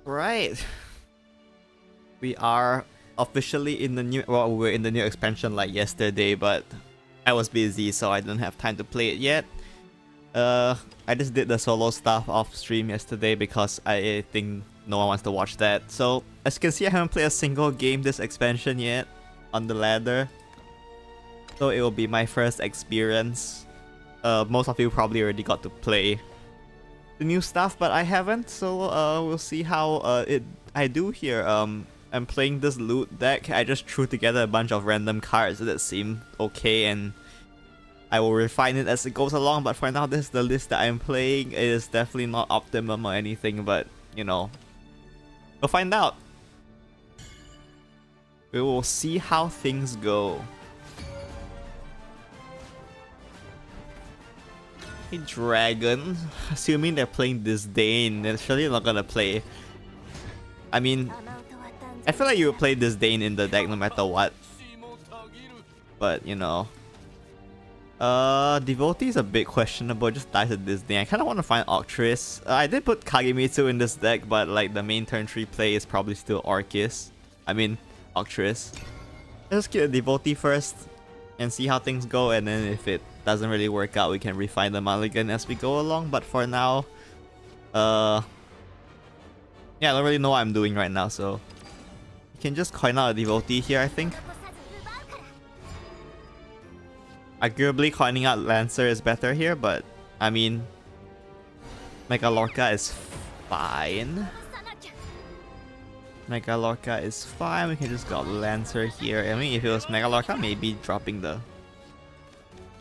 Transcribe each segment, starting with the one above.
Right. We are officially in the new... Well, we're in the new expansion like yesterday, but I was busy, so I didn't have time to play it yet. I just did the solo stuff off stream yesterday because I think no one wants to watch that. So, as you can see, I haven't played a single game this expansion yet on the ladder. So it will be my first experience. Most of you probably already got to play the new stuff, but I haven't, so we'll see how I do here. I'm playing this loot deck. I just threw together a bunch of random cards that seem okay, and I will refine it as it goes along, but for now this is the list that I'm playing. It is definitely not optimum or anything, but you know, we'll find out. We will see how things go. Hey, Dragon. Assuming they're playing Disdain, they're surely not gonna play. I mean, I feel like you would play Disdain in the deck no matter what. But, you know. Devotee is a bit questionable, it just dies at Disdain. I kinda wanna find Octress. I did put Kagemitsu in this deck, but like the main turn 3 play is probably still Orcus. I mean, Octress. Let's get a Devotee first and see how things go, and then if it doesn't really work out, we can refine the mulligan as we go along. But for now, yeah, I don't really know what I'm doing right now, so you can just coin out a Devotee here, I think. Arguably, coining out Lancer is better here, but I mean, Mega Lorca is fine. Mega Lorca is fine. We can just go Lancer here. I mean, if it was Mega Lorca, maybe dropping the...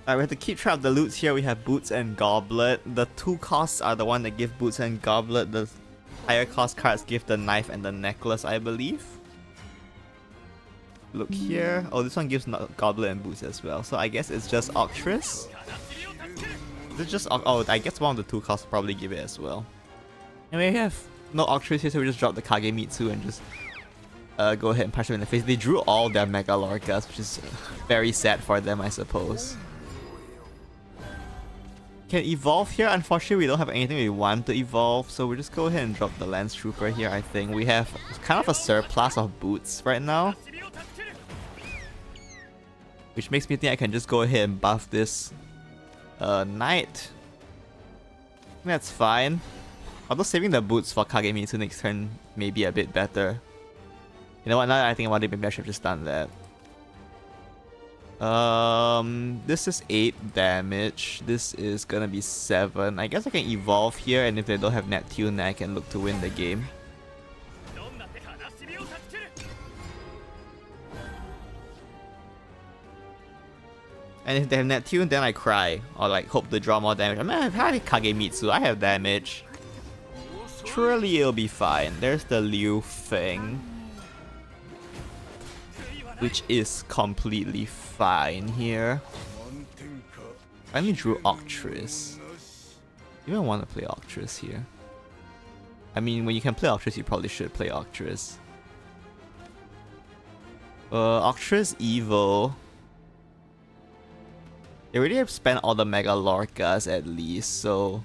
Alright, we have to keep track of the loots here. We have Boots and Goblet. The 2 costs are the one that give Boots and Goblet. The higher cost cards give the Knife and the Necklace, I believe. Look here. Oh, this one gives Goblet and Boots as well. So I guess it's just Octress. It's just... Oh, I guess one of the 2 costs probably give it as well. And we have no Octress here, so we just drop the Kagemitsu and just go ahead and punch them in the face. They drew all their Mega Lorcas, which is very sad for them, I suppose. Can evolve here. Unfortunately, we don't have anything we want to evolve, so we'll just go ahead and drop the Lance Trooper here, I think. We have kind of a surplus of boots right now, which makes me think I can just go ahead and buff this Knight. That's fine. Although saving the boots for Kagemitsu next turn may be a bit better. You know what, now that I think about it, maybe I should have just done that. This is 8 damage. This is gonna be 7. I guess I can evolve here, and if they don't have Neptune, then I can look to win the game. And if they have Neptune, then I cry. Or like hope to draw more damage. I mean, I have Kagemitsu, I have damage. Surely it'll be fine. There's the Liu Feng, which is completely fine here. I only drew Octress. You don't want to play Octress here. I mean, when you can play Octress, you probably should play Octress. Octress Evo. They already have spent all the Mega Lorcas at least, so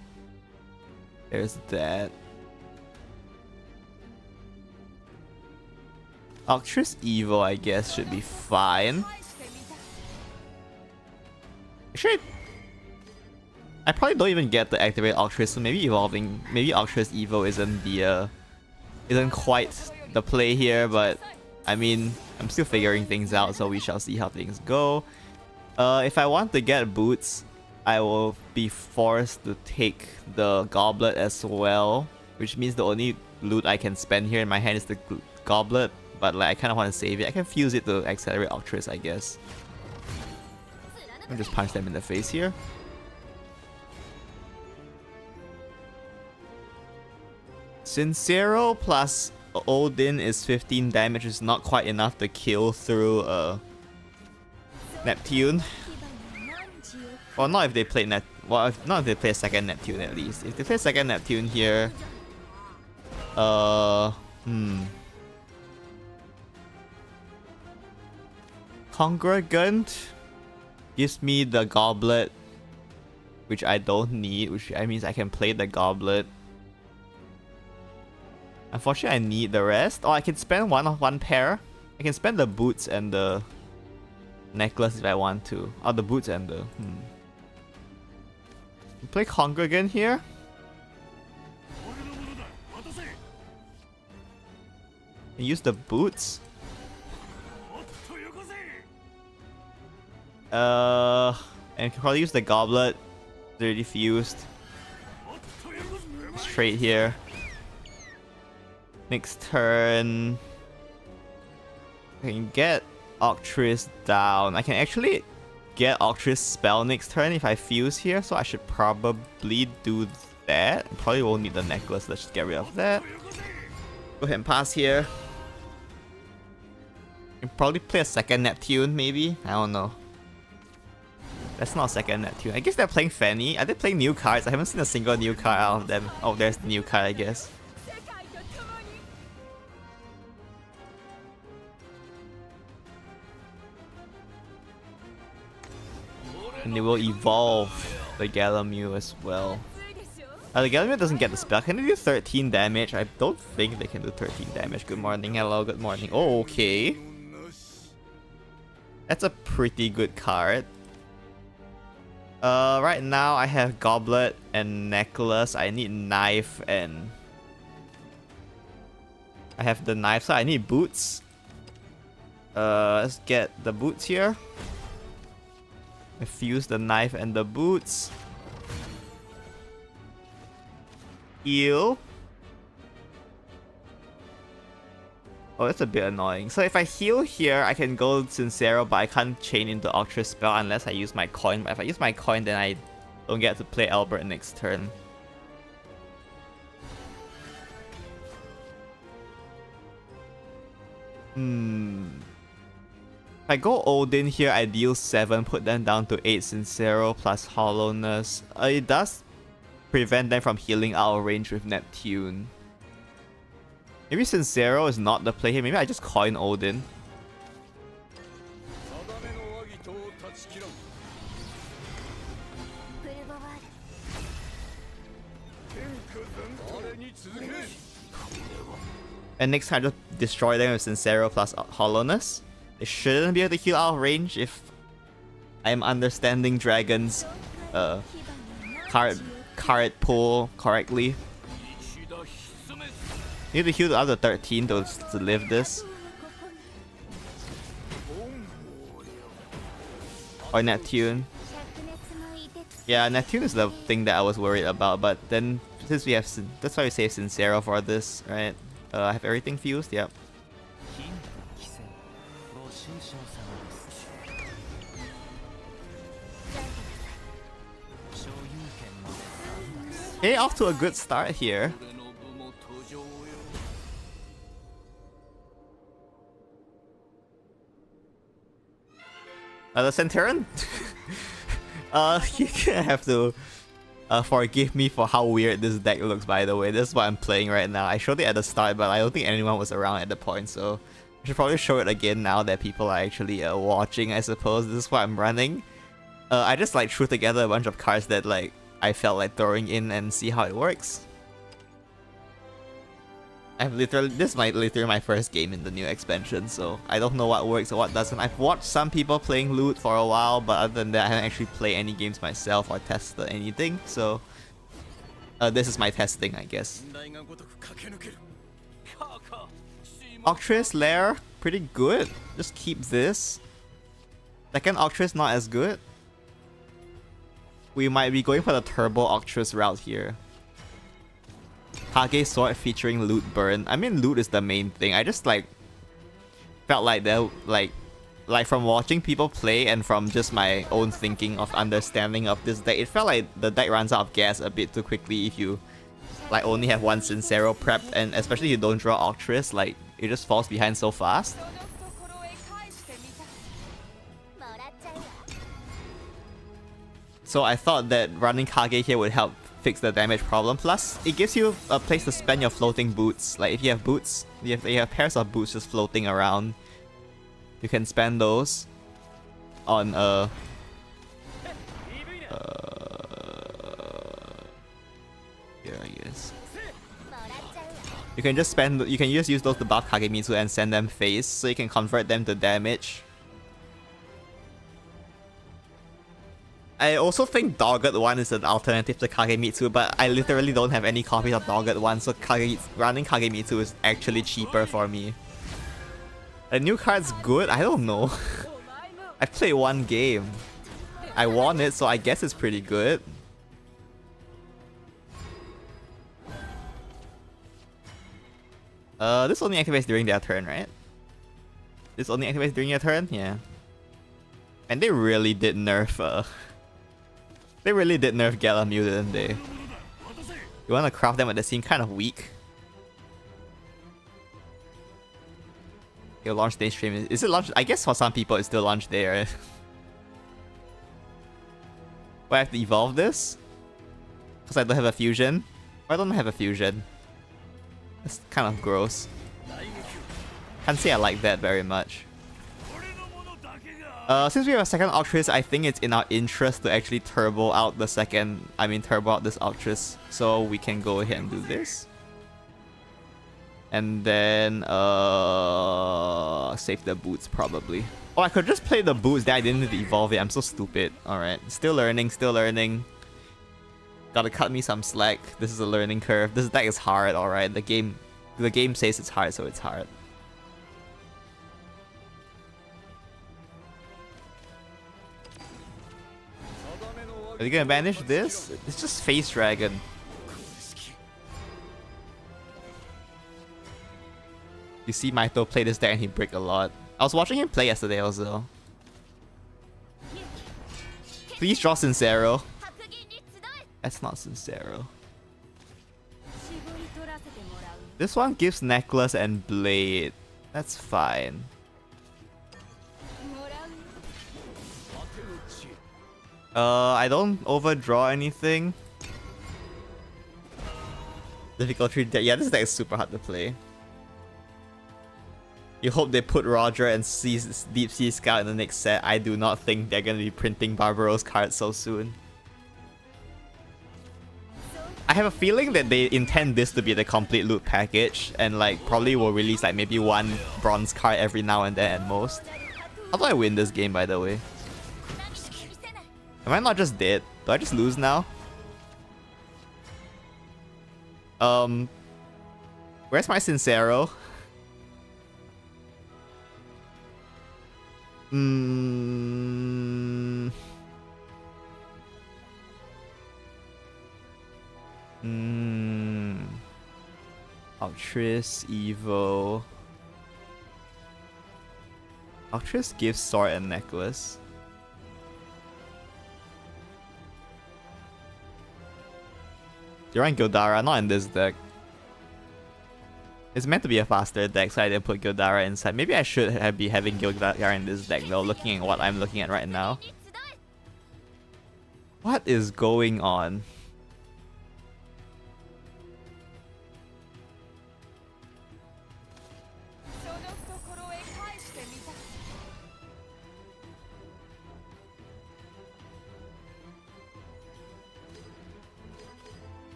there's that. Octress Evo, I guess, should be fine. Actually, I probably don't even get to activate Octress, so maybe Octress Evo isn't quite the play here, but I mean, I'm still figuring things out, so we shall see how things go. If I want to get boots, I will be forced to take the Goblet as well, which means the only loot I can spend here in my hand is the Goblet. But like, I kind of want to save it. I can fuse it to accelerate Octress, I guess. I'll just punch them in the face here. Sincero plus Odin is 15 damage. Is not quite enough to kill through Neptune. Well, not if they play not if they play a second Neptune at least. If they play a second Neptune here, Congregant gives me the Goblet, which I don't need, which means I can play the Goblet. Unfortunately, I need the rest. Oh, I can spend one pair. I can spend the boots and the necklace if I want to. Oh, the boots and the... Play Conquer again here? And use the boots? And can probably use the goblet. They're defused. Straight here. Next turn, I can get Octris down. I can actually get Octris spell next turn if I fuse here, so I should probably do that. Probably won't need the necklace, let's just get rid of that. Go ahead and pass here. Can probably play a second Neptune, maybe? I don't know. That's not a second Neptune. I guess they're playing Fanny. Are they playing new cards? I haven't seen a single new card out of them. Oh, there's the new card, I guess. And they will evolve the Galamute as well. The Galamute doesn't get the spell. Can they do 13 damage? I don't think they can do 13 damage. Good morning, hello, good morning. Oh, okay. That's a pretty good card. Right now I have Goblet and Necklace. I need Knife and... I have the Knife, so I need Boots. Let's get the Boots here. I fuse the Knife and the Boots. Heal. Oh, that's a bit annoying. So if I heal here, I can go Sincero, but I can't chain into Octris spell unless I use my coin. But if I use my coin, then I don't get to play Albert next turn. If I go Odin here, I deal 7, put them down to 8 Sincero plus Hollowness. It does prevent them from healing out of range with Neptune. Maybe Sincero is not the play here. Maybe I just coin Odin. And next time, just destroy them with Sincero plus Hollowness. They shouldn't be able to heal out of range if I'm understanding Dragon's card pool correctly. You need to heal the other 13 to live this. Or Neptune. Yeah, Neptune is the thing that I was worried about, but then since we have... That's why we save Sincero for this, right? I have everything fused, yep. Okay, off to a good start here. The Centurion? You're gonna have to forgive me for how weird this deck looks, by the way. This is what I'm playing right now. I showed it at the start, but I don't think anyone was around at the point, so I should probably show it again now that people are actually watching, I suppose. This is what I'm running. I just like threw together a bunch of cards that like I felt like throwing in and see how it works. This is literally my first game in the new expansion, so I don't know what works or what doesn't. I've watched some people playing loot for a while, but other than that, I haven't actually played any games myself or tested anything, so this is my testing, I guess. Octris Lair, pretty good. Just keep this. Second Octris not as good. We might be going for the Turbo Octris route here. Kage Sword featuring Loot Burn. I mean, loot is the main thing. I just like felt like they're like from watching people play and from just my own thinking of understanding of this deck, it felt like the deck runs out of gas a bit too quickly if you like only have one Sincero prepped, and especially if you don't draw Octris, like it just falls behind so fast. So I thought that running Kage here would help fix the damage problem. Plus, it gives you a place to spend your floating boots. Like if you have boots, you have pairs of boots just floating around, you can spend those on here, I guess. You can just use those to buff Kagemitsu and send them face, so you can convert them to damage. I also think Dogged 1 is an alternative to Kagemitsu, but I literally don't have any copies of Dogged 1, so running Kagemitsu is actually cheaper for me. A new card's good? I don't know. I played one game. I won it, so I guess it's pretty good. This only activates during their turn, right? This only activates during your turn? Yeah. And they really did nerf, they really did nerf Galamu, didn't they? You wanna craft them, but they seem kind of weak. Your launch day stream, is it launch? I guess for some people it's still launch day, right? Do I have to evolve this? Because I don't have a fusion? Or I don't have a fusion. That's kind of gross. Can't say I like that very much. Since we have a second Ultras, I think it's in our interest to actually turbo out this Ultras. So we can go ahead and do this. And then save the boots probably. Oh, I could just play the boots, then I didn't need to evolve it. I'm so stupid. Alright. Still learning, still learning. Gotta cut me some slack. This is a learning curve. This deck is hard, alright. The game says it's hard, so it's hard. Are you gonna banish this? It's just Face Dragon. You see Maito play this deck and he brick a lot. I was watching him play yesterday also. Please draw Sincero. That's not Sincero. This one gives Necklace and Blade. That's fine. I don't overdraw anything. Difficulty deck. Yeah, this deck is super hard to play. You hope they put Roger and Deep Sea Scout in the next set. I do not think they're gonna be printing Barbaros cards so soon. I have a feeling that they intend this to be the complete loot package and like probably will release like maybe one bronze card every now and then at most. How do I win this game, by the way? Am I not just dead? Do I just lose now? Where's my Sincero? Ultras, Evo. Ultras gives Sword and Necklace. You're on Gildara, not in this deck. It's meant to be a faster deck, so I didn't put Gildara inside. Maybe I should be having Gildara in this deck though, looking at what I'm looking at right now. What is going on?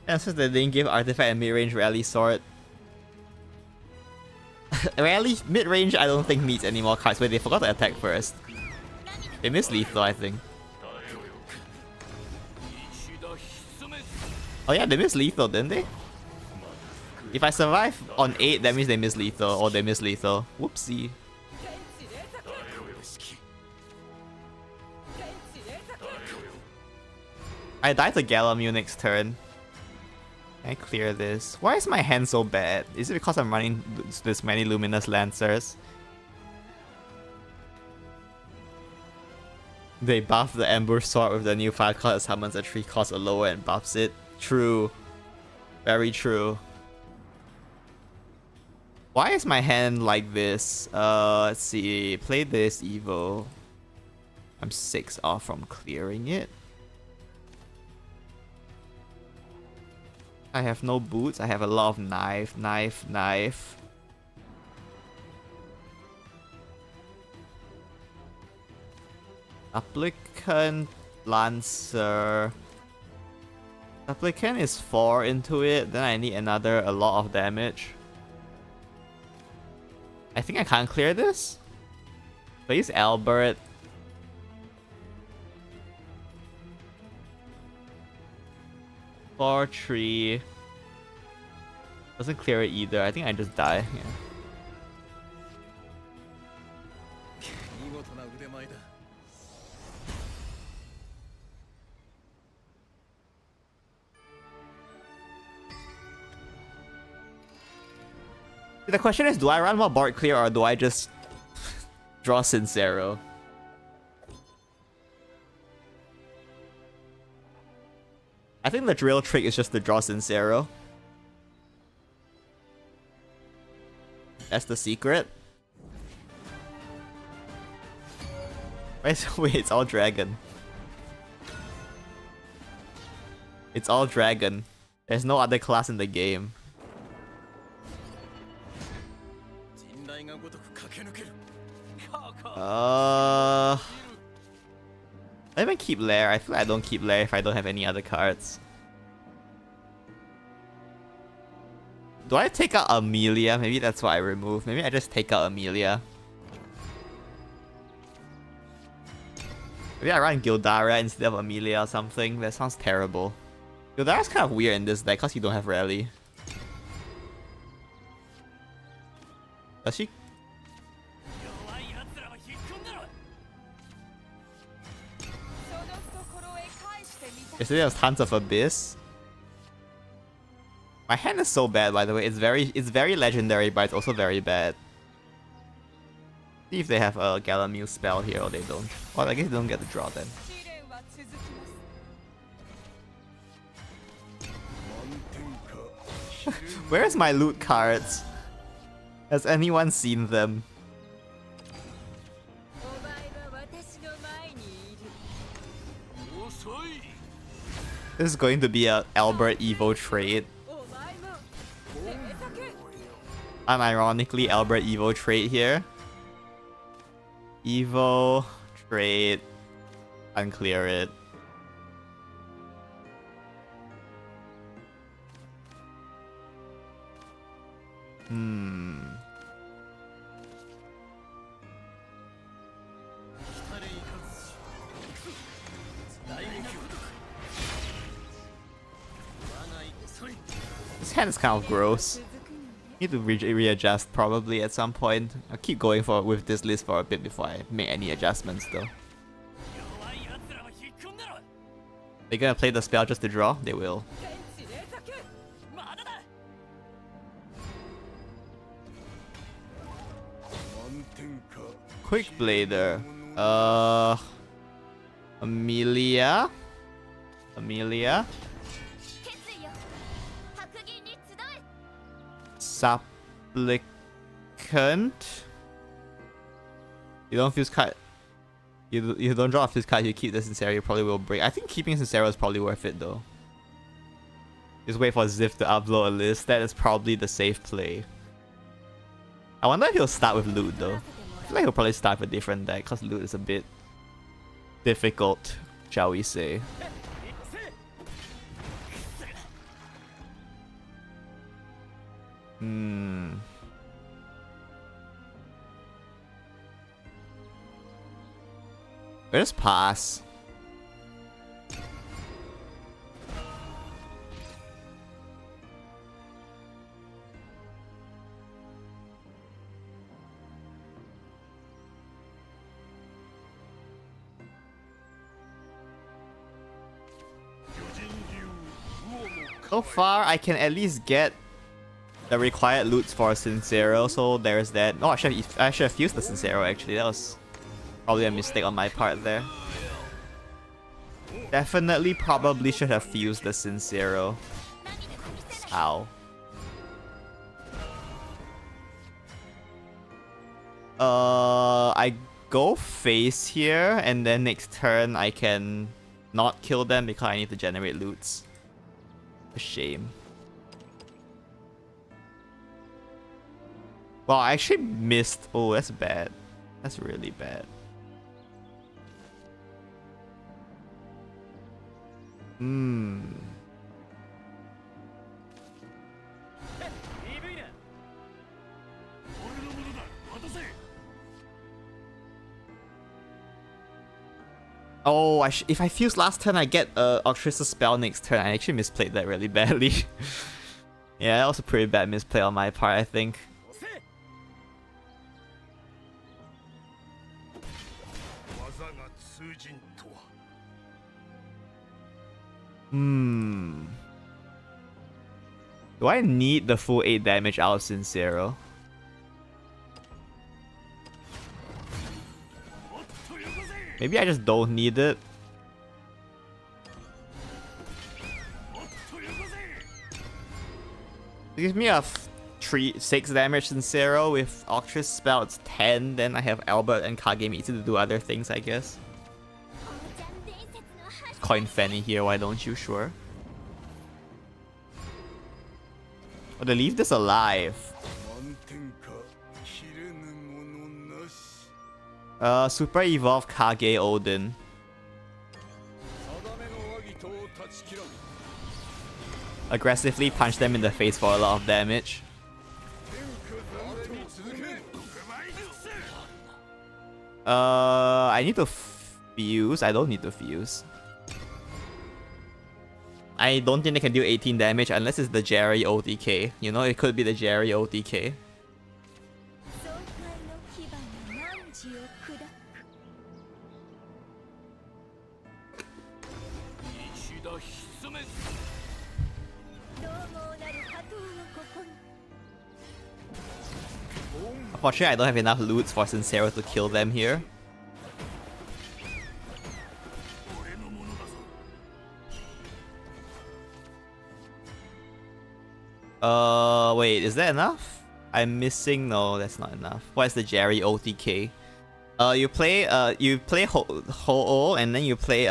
And since they didn't give Artifact and mid-range Rally Sword. Rally mid-range I don't think needs any more cards, but they forgot to attack first. They missed lethal, I think. Oh yeah, they missed lethal, didn't they? If I survive on 8, that means they miss lethal, or they miss lethal. Whoopsie. I die to Galamu next turn. Can I clear this? Why is my hand so bad? Is it because I'm running this many Luminous Lancers? They buff the Ember Sword with the new 5 cost that summons a 3 cost or lower and buffs it. True. Very true. Why is my hand like this? Let's see. Play this Evo. I'm 6 off from clearing it. I have no boots. I have a lot of knife. Applicant, Lancer. Applicant is 4 into it, then I need a lot of damage. I think I can't clear this. Please, Albert. Four, 3. Doesn't clear it either. I think I just die. Yeah. The question is, do I run more board clear or do I just draw Sincero? I think the real trick is just to draw Sincero. That's the secret. Wait, it's all dragon. It's all dragon. There's no other class in the game. I even keep Lair. I feel like I don't keep Lair if I don't have any other cards. Do I take out Amelia? Maybe that's what I remove. Maybe I just take out Amelia. Maybe I run Gildara instead of Amelia or something. That sounds terrible. Gildara's kind of weird in this deck because you don't have Rally. Does she? Yesterday there was tons of Abyss. My hand is so bad, by the way. It's very legendary, but it's also very bad. See if they have a Galamute spell here or they don't. Well, I guess they don't get the draw then. Where's my loot cards? Has anyone seen them? This is going to be a Albert Evo trade. Unironically, Albert Evo trade here. Evo trade. Unclear it. This hand is kind of gross. Need to readjust probably at some point. I'll keep going with this list for a bit before I make any adjustments though. They're gonna play the spell just to draw? They will. Quick Blader. Amelia. Supplicant. You don't fuse card. You don't draw a fuse card. You keep the Sincero. You probably will break. I think keeping Sincero is probably worth it though. Just wait for Ziff to upload a list. That is probably the safe play. I wonder if he'll start with loot though. I feel like he'll probably start with a different deck because loot is a bit difficult, shall we say. We'll just pass. So far, I can at least get the required loots for Sincero, so there's that. Oh, I should have fused the Sincero actually. That was probably a mistake on my part there. Definitely probably should have fused the Sincero. Ow. I go face here, and then next turn I can not kill them because I need to generate loots. A shame. Well, I actually missed. Oh, that's bad. That's really bad. Hmm. Oh, if I fuse last turn, I get Octris's spell next turn. I actually misplayed that really badly. Yeah, that was a pretty bad misplay on my part, I think. Hmm. Do I need the full 8 damage out of Sincero? Maybe I just don't need it. It gives me a 6 damage Sincero. With Octris spell it's 10, then I have Albert and Kagemitsu to do other things, I guess. Coin Fanny here, why don't you? Sure. Oh, they leave this alive. Super Evolve Kage Odin. Aggressively punch them in the face for a lot of damage. I need to fuse. I don't need to fuse. I don't think they can do 18 damage unless it's the Jerry OTK. You know, it could be the Jerry OTK. Unfortunately, I don't have enough loot for Sincero to kill them here. Wait, is that enough? I'm missing. No, that's not enough. What is the Jerry OTK? You play Ho-Oh, and then you play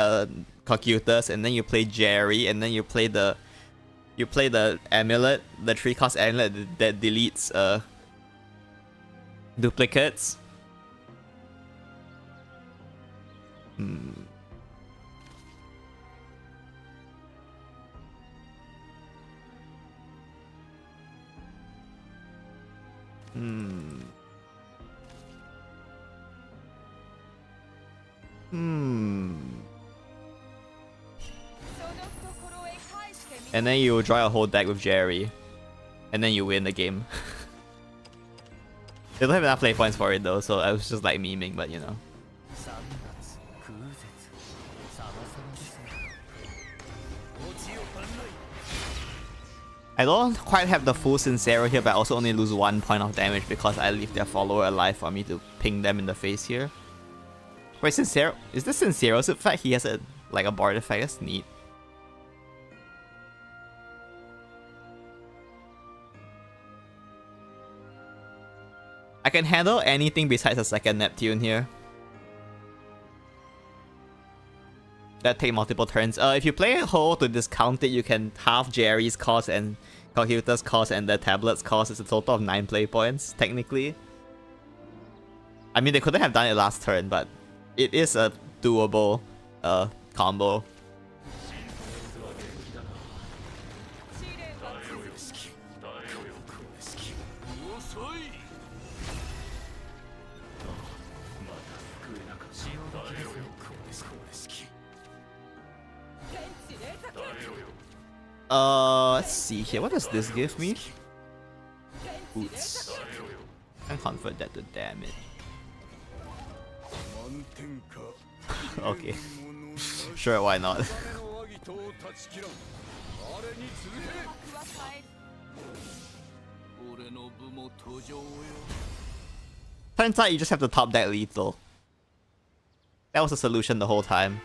Cocytus, and then you play Jerry, and then you play the amulet, the 3-cost amulet that deletes duplicates. And then you draw a whole deck with Jerry. And then you win the game. They don't have enough play points for it though, so I was just like memeing, but you know. I don't quite have the full Sincero here, but I also only lose 1 point of damage because I leave their follower alive for me to ping them in the face here. Wait, Sincero? Is this Sincero's effect? He has a board effect. That's neat. I can handle anything besides a second Neptune here. That take multiple turns. If you play Ho to discount it, you can half Jerry's cost and Cocytus' cost and the tablet's cost. It's a total of 9 play points, technically. I mean, they couldn't have done it last turn, but it is a doable combo. Let's see here. What does this give me? Boots. And convert that to damage. Okay. Sure, why not? Turns out you just have to top deck lethal. That was the solution the whole time.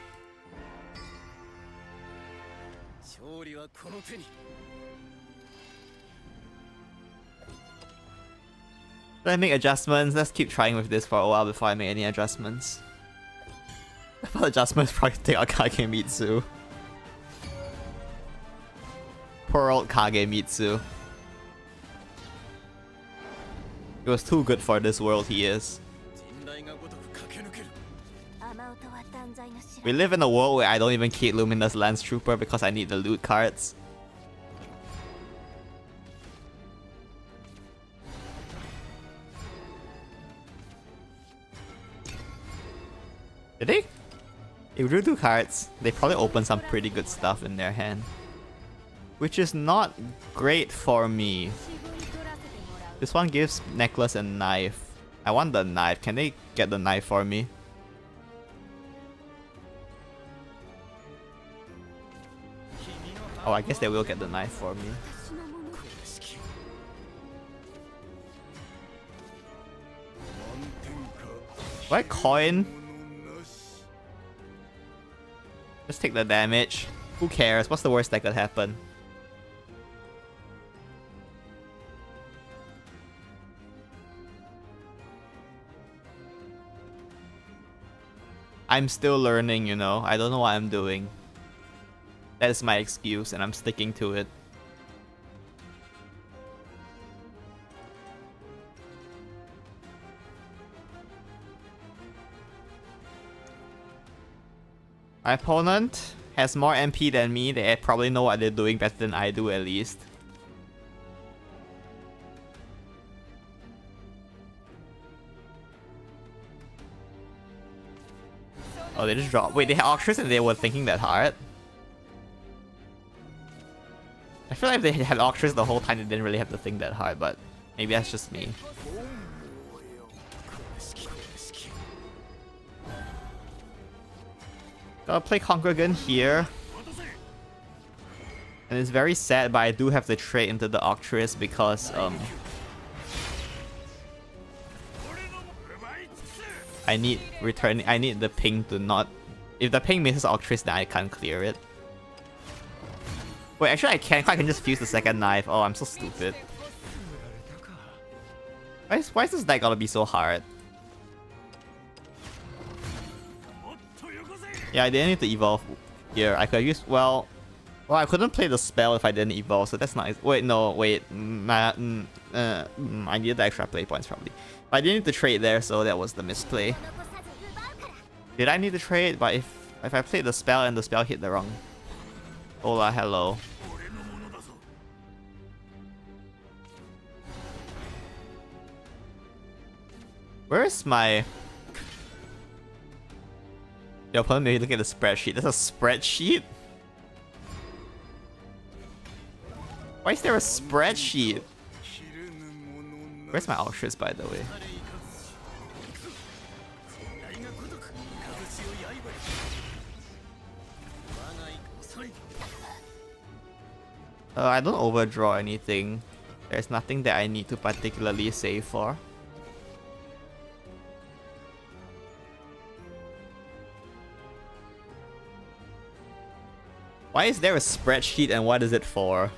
Should I make adjustments? Let's keep trying with this for a while before I make any adjustments. I thought adjustments probably take out Kagemitsu. Poor old Kagemitsu. It was too good for this world he is. We live in a world where I don't even keep Luminous Lance Trooper because I need the loot cards. Did they? They drew 2 cards. They probably opened some pretty good stuff in their hand. Which is not great for me. This one gives necklace and knife. I want the knife. Can they get the knife for me? Oh, I guess they will get the knife for me. What coin? Just take the damage. Who cares? What's the worst that could happen? I'm still learning, you know. I don't know what I'm doing. That is my excuse, and I'm sticking to it. My opponent has more MP than me. They probably know what they're doing better than I do, at least. Oh, they just dropped. Wait, they had Octris and they were thinking that hard? I feel like if they had Octris the whole time, they didn't really have to think that hard, but maybe that's just me. Gotta play Congregant here. And it's very sad, but I do have to trade into the Octris because I need the ping to not... If the ping misses Octris, then I can't clear it. Wait, actually I can just fuse the second knife. Oh, I'm so stupid. Why is this deck gotta be so hard? Yeah, I didn't need to evolve here. I could use... Well, I couldn't play the spell if I didn't evolve, so that's nice. Wait, no, wait. I needed the extra play points probably. But I didn't need to trade there, so that was the misplay. Did I need to trade? But if I played the spell and the spell hit the wrong... Hola, hello. Where is my... Your opponent maybe look at the spreadsheet. There's a spreadsheet? Why is there a spreadsheet? Where's my Octris, by the way? I don't overdraw anything. There's nothing that I need to particularly save for. Why is there a spreadsheet and what is it for?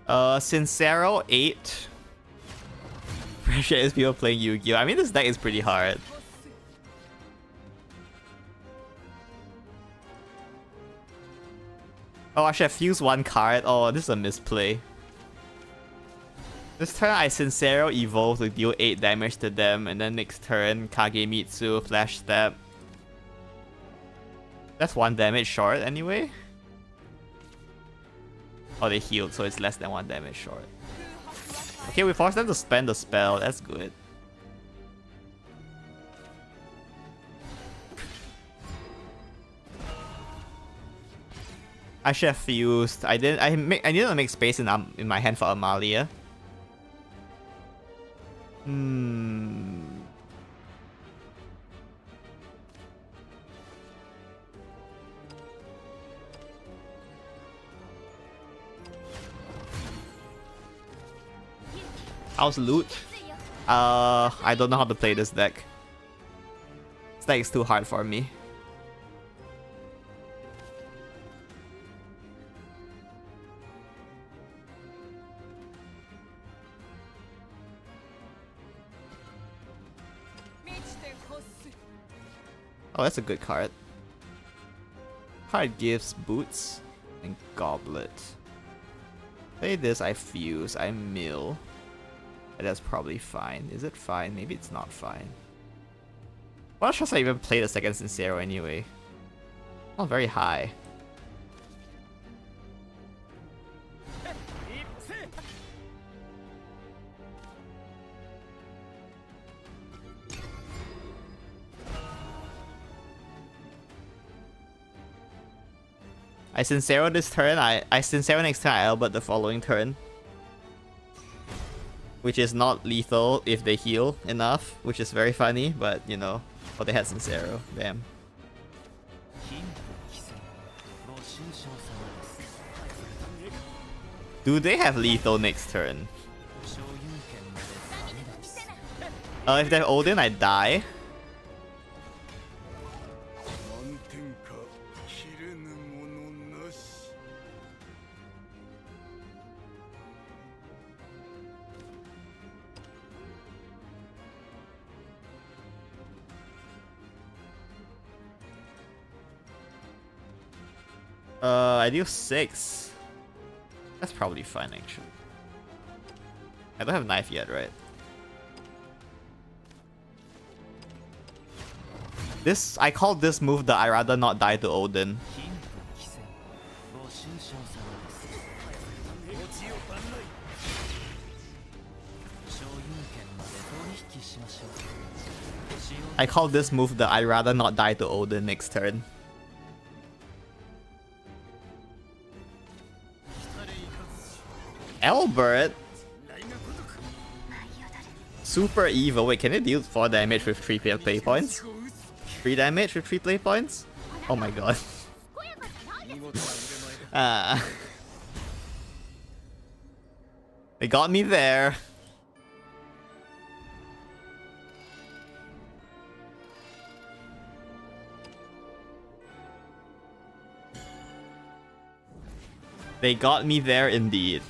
Sincero 8. Pressure is people playing Yu-Gi-Oh! I mean, this deck is pretty hard. Oh, I should have fused one card. Oh, this is a misplay. This turn, I Sincero evolve to deal 8 damage to them, and then next turn, Kagemitsu, Flash Step. That's 1 damage short anyway. Oh, they healed, so it's less than 1 damage short. Okay, we forced them to spend the spell. That's good. I should have fused. I didn't. I needed to make space in my hand for Amalia. How's loot? I don't know how to play this deck. This deck is too hard for me. Oh, that's a good card. Card gives boots And Goblet. Play this, I fuse, I mill. That's probably fine. Is it fine? Maybe it's not fine. What should I even play the second Sincero anyway? Not very high. I Sincero this turn, I Sincero next turn, I Albert the following turn. Which is not lethal if they heal enough, which is very funny, but you know, oh, they had Sincero, damn. Do they have lethal next turn? If they have Odin, I die. I do 6. That's probably fine, actually. I don't have knife yet, right? This, I call this move the I rather not die to Odin. I call this move the I rather not die to Odin next turn. Albert? Super evil. Wait, can it deal 4 damage with 3 play points? 3 damage with 3 play points? Oh my god. They got me there. They got me there indeed.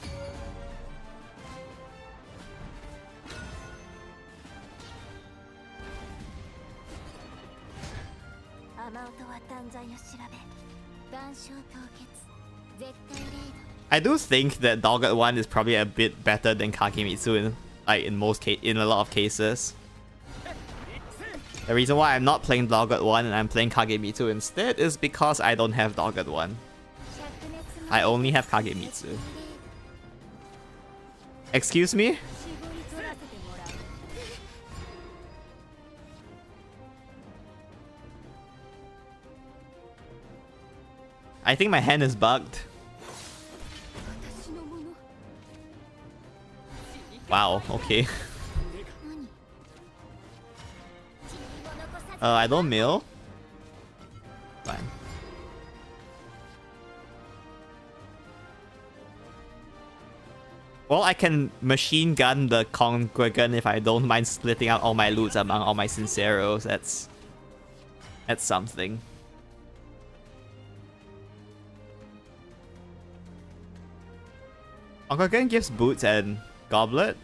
I do think that Dogged One is probably a bit better than Kagemitsu in a lot of cases. The reason why I'm not playing Dogged One and I'm playing Kagemitsu instead is because I don't have Dogged One. I only have Kagemitsu. Excuse me? I think my hand is bugged. Wow, okay. I don't mill. Fine. Well, I can machine gun the Congregant if I don't mind splitting out all my loots among all my Sinceros. That's something. Congregant gives boots and goblet.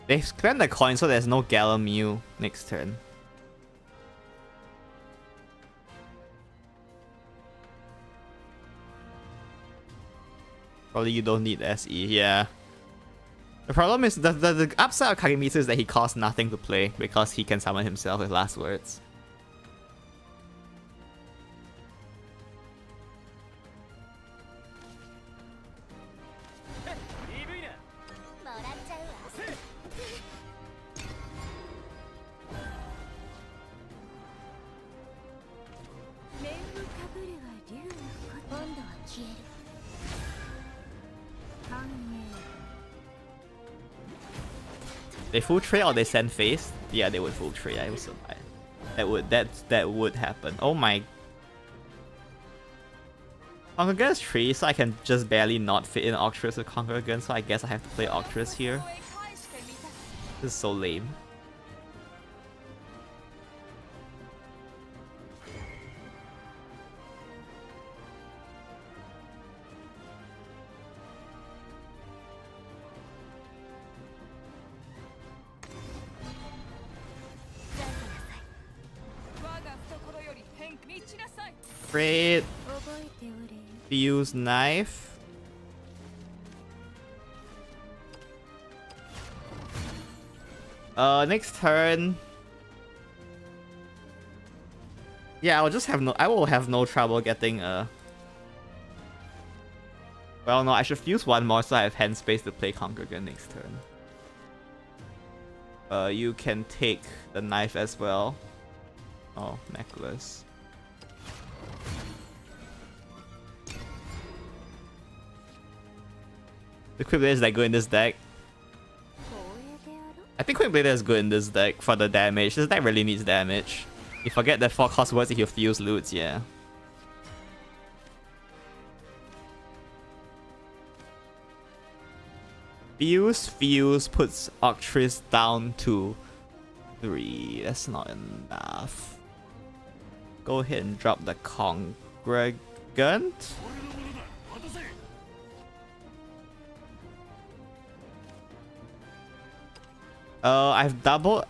They spend the coin so there's no Galamew next turn. Probably you don't need SE, yeah. The problem is the upside of Kagemitsu is that he costs nothing to play because he can summon himself with last words. They full trade or they send face? Yeah, they would full trade. I also that would happen. Oh my. Congregant's tree, so I can just barely not fit in Octress with Congregant, so I guess I have to play Octress here. This is so lame. Trade. Fuse knife. Next turn. Yeah, I will have no trouble getting well, no, I should fuse one more so I have hand space to play Congregant next turn. You can take the knife as well. Oh, necklace. The Quick Blader is like good in this deck. I think Quick Blader is good in this deck for the damage. This deck really needs damage. You forget that 4 cost words if you fuse loots, yeah. Fuse puts Octris down to 3. That's not enough. Go ahead and drop the Congregant. I've doubled.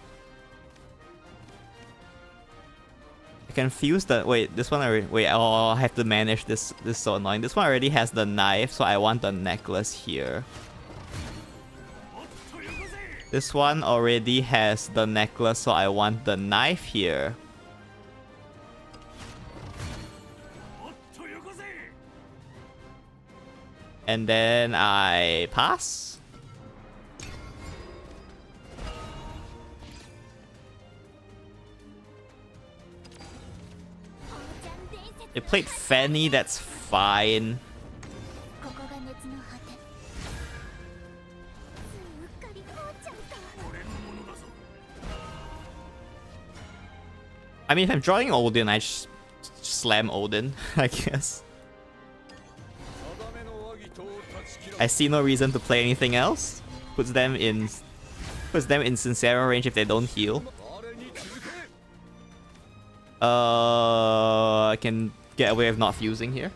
I can fuse the. Wait, this one already. Wait, oh, I have to manage this. This is so annoying. This one already has the knife, so I want the necklace here. This one already has the necklace, so I want the knife here. And then I pass. They played Fanny, that's fine. I mean, if I'm drawing Odin, I just slam Odin, I guess. I see no reason to play anything else. Puts them in Sincero range if they don't heal. I can get away with not fusing here.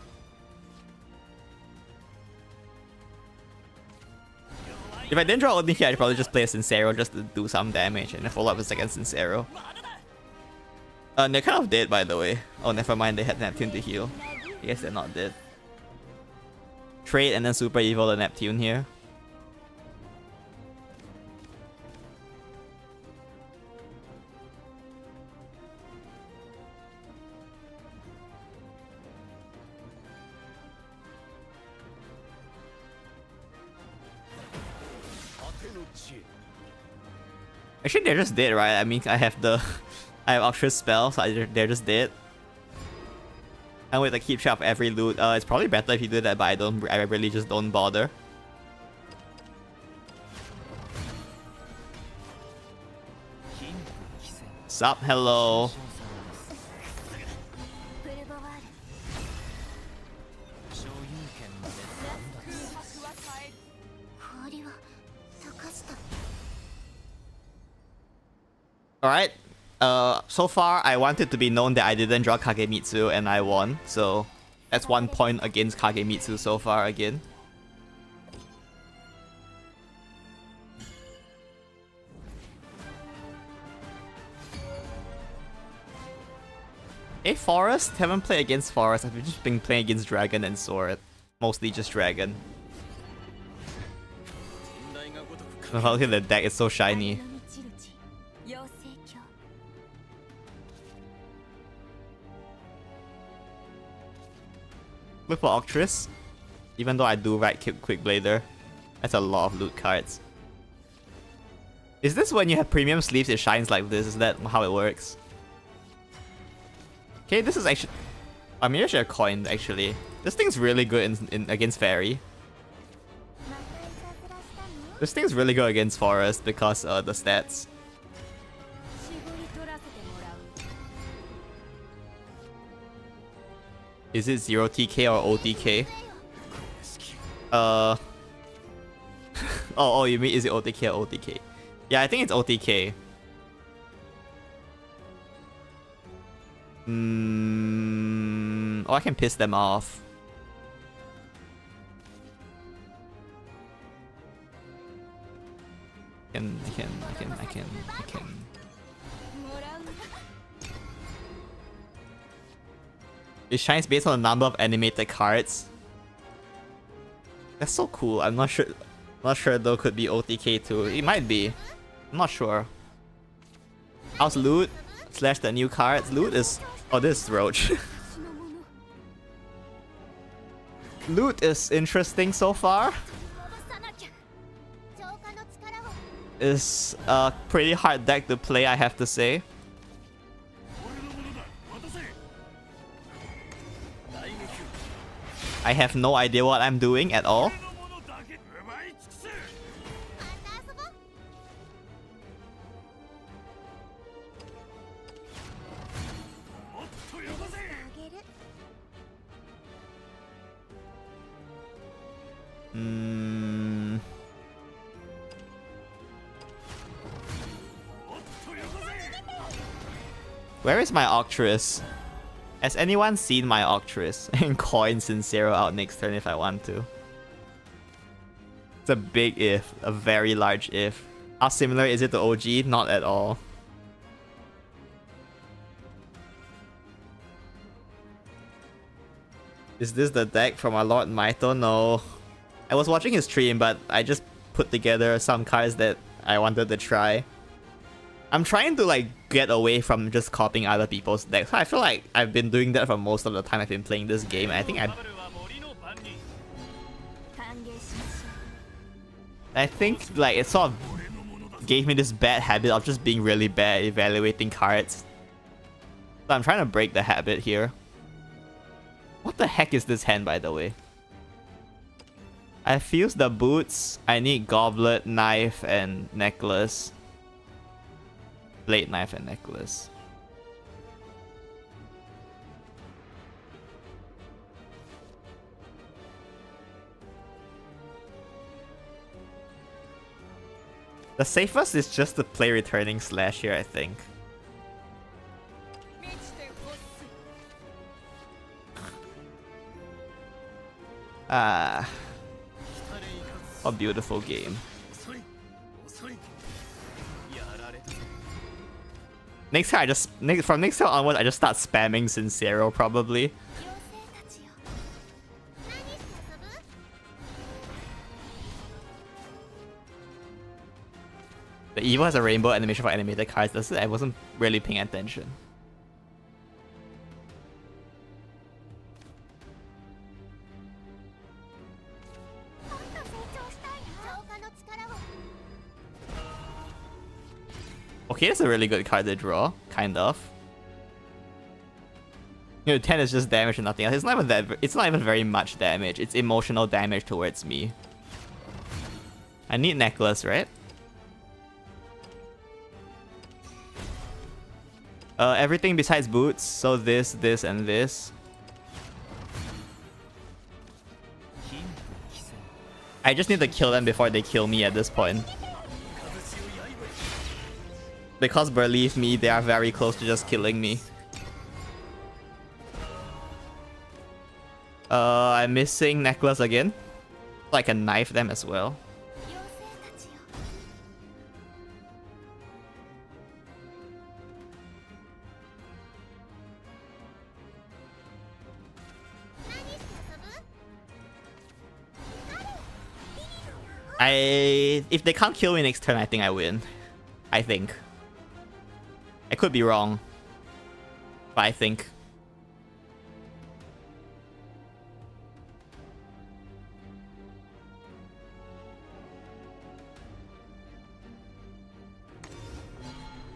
If I didn't draw Odin here, I'd probably just play a Sincero just to do some damage and follow up a second Sincero. They're kind of dead, by the way. Oh, never mind, they had Neptune to heal. I guess they're not dead. Trade and then Super Evil the Neptune here. Actually, they're just dead, right? I mean, I have Octris spell, so they're just dead. And with the keep track of every loot, it's probably better if you do that, but I really just don't bother. Sup, hello. Alright. So far, I want it to be known that I didn't draw Kagemitsu and I won. So, that's 1 point against Kagemitsu so far again. Hey, Forest? Haven't played against Forest. I've just been playing against Dragon and Sword. Mostly just Dragon. Look at the deck, it's so shiny. Look for Octris. Even though I do right Quick Blader. That's a lot of loot cards. Is this when you have premium sleeves it shines like this? Is that how it works? Okay, this is actually... I mean, I should have coined actually. This thing's really good in against Fairy. This thing's really good against Forest because the stats. Is it 0 TK or OTK? oh, you mean is it OTK or OTK? Yeah, I think it's OTK. Oh, I can piss them off. I can. It shines based on the number of animated cards. That's so cool. I'm not sure. Not sure though. Could be OTK too. It might be. I'm not sure. How's loot? Slash the new cards. Loot is. Oh, this is Roach. Loot is interesting so far. It's a pretty hard deck to play, I have to say. I have no idea what I'm doing at all. Where is my Octress? Has anyone seen my Octress? And coin Sincero out next turn if I want to. It's a big if. A very large if. How similar is it to OG? Not at all. Is this the deck from our Lord Maito? No. I was watching his stream, but I just put together some cards that I wanted to try. I'm trying to like get away from just copying other people's decks. I feel like I've been doing that for most of the time I've been playing this game. I think like it sort of gave me this bad habit of just being really bad at evaluating cards. So I'm trying to break the habit here. What the heck is this hand, by the way? I fused the boots. I need goblet, knife, and necklace. Blade, knife, and necklace. The safest is just to play Returning Slash here, I think. Ah. A beautiful game. Next time from next time onwards I just start spamming Sincero probably. The Evo has a rainbow animation for animated cards. That's it. I wasn't really paying attention. Okay, that's a really good card to draw, kind of. You know, 10 is just damage and nothing else. It's not even very much damage. It's emotional damage towards me. I need necklace, right? Everything besides boots. So this, and this. I just need to kill them before they kill me at this point. Because believe me, they are very close to just killing me. I'm missing necklace again. So I can knife them as well. If they can't kill me next turn, I think I win. I think. I could be wrong, but I think.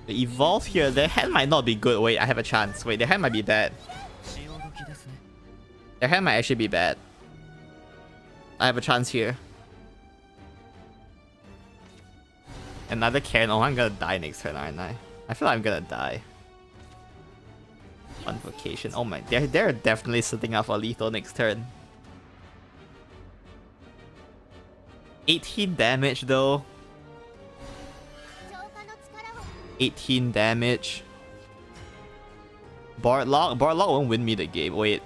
The evolve here, their hand might not be good. Wait, I have a chance. Wait, their hand might be bad. Their hand might actually be bad. I have a chance here. Another Karen. Oh, I'm gonna die next turn, aren't I? I feel like I'm gonna die. On vacation. Oh my, they're definitely sitting up for lethal next turn. 18 damage though. 18 damage. Boardlock won't win me the game. Wait.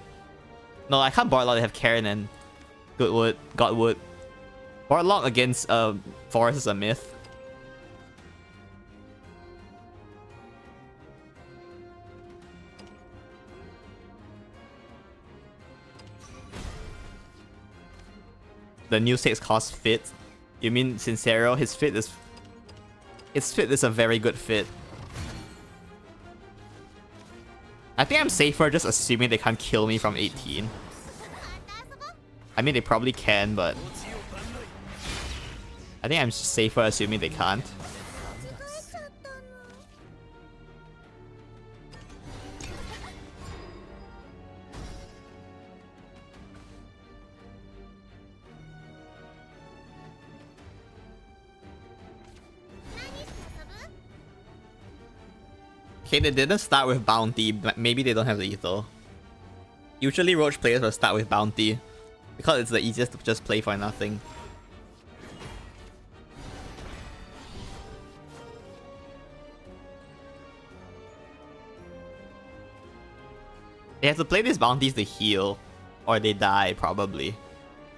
No, I can't boardlock. They have Karen and Godwood. Boardlock against Forest is a myth. The new 6 cost fit. You mean Sincero? His fit is a very good fit. I think I'm safer just assuming they can't kill me from 18. I mean, they probably can, but I think I'm safer assuming they can't. Okay, they didn't start with Bounty, but maybe they don't have lethal. Usually Roach players will start with Bounty, because it's the easiest to just play for nothing. They have to play these bounties to heal, or they die, probably.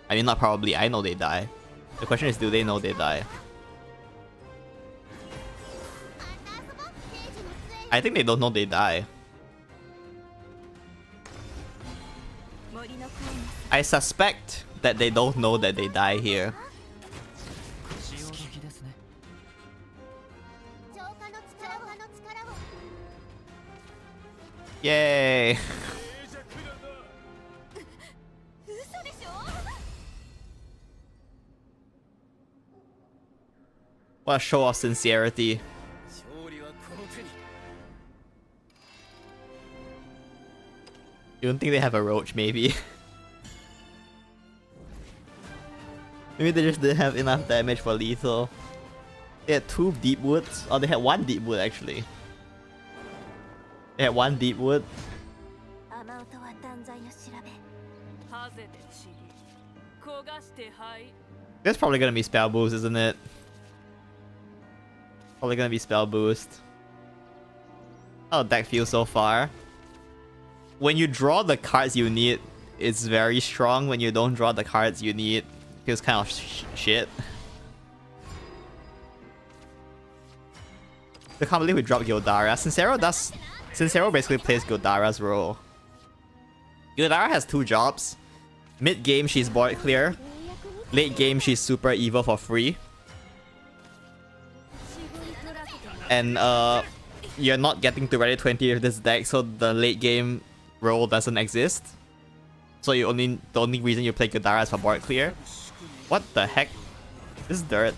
I mean, not probably, I know they die. The question is, do they know they die? I think they don't know they die. I suspect that they don't know that they die here. Yay! What a show of sincerity. You don't think they have a roach, maybe? Maybe they just didn't have enough damage for lethal. They had 2 deep woods. Oh, they had 1 deep wood actually. They had 1 deep wood. That's probably gonna be spell boost, isn't it? Probably gonna be spell boost. How the deck feels so far. When you draw the cards you need, it's very strong. When you don't draw the cards you need, it feels kind of shit. I can't believe we dropped Gildara. Sincero basically plays Gildara's role. Gildara has 2 jobs. Mid game she's board clear. Late game she's super evil for free. And you're not getting to ready 20 with this deck, so the late game role doesn't exist. So the only reason you play Gildara is for board clear. What the heck? This is dirt.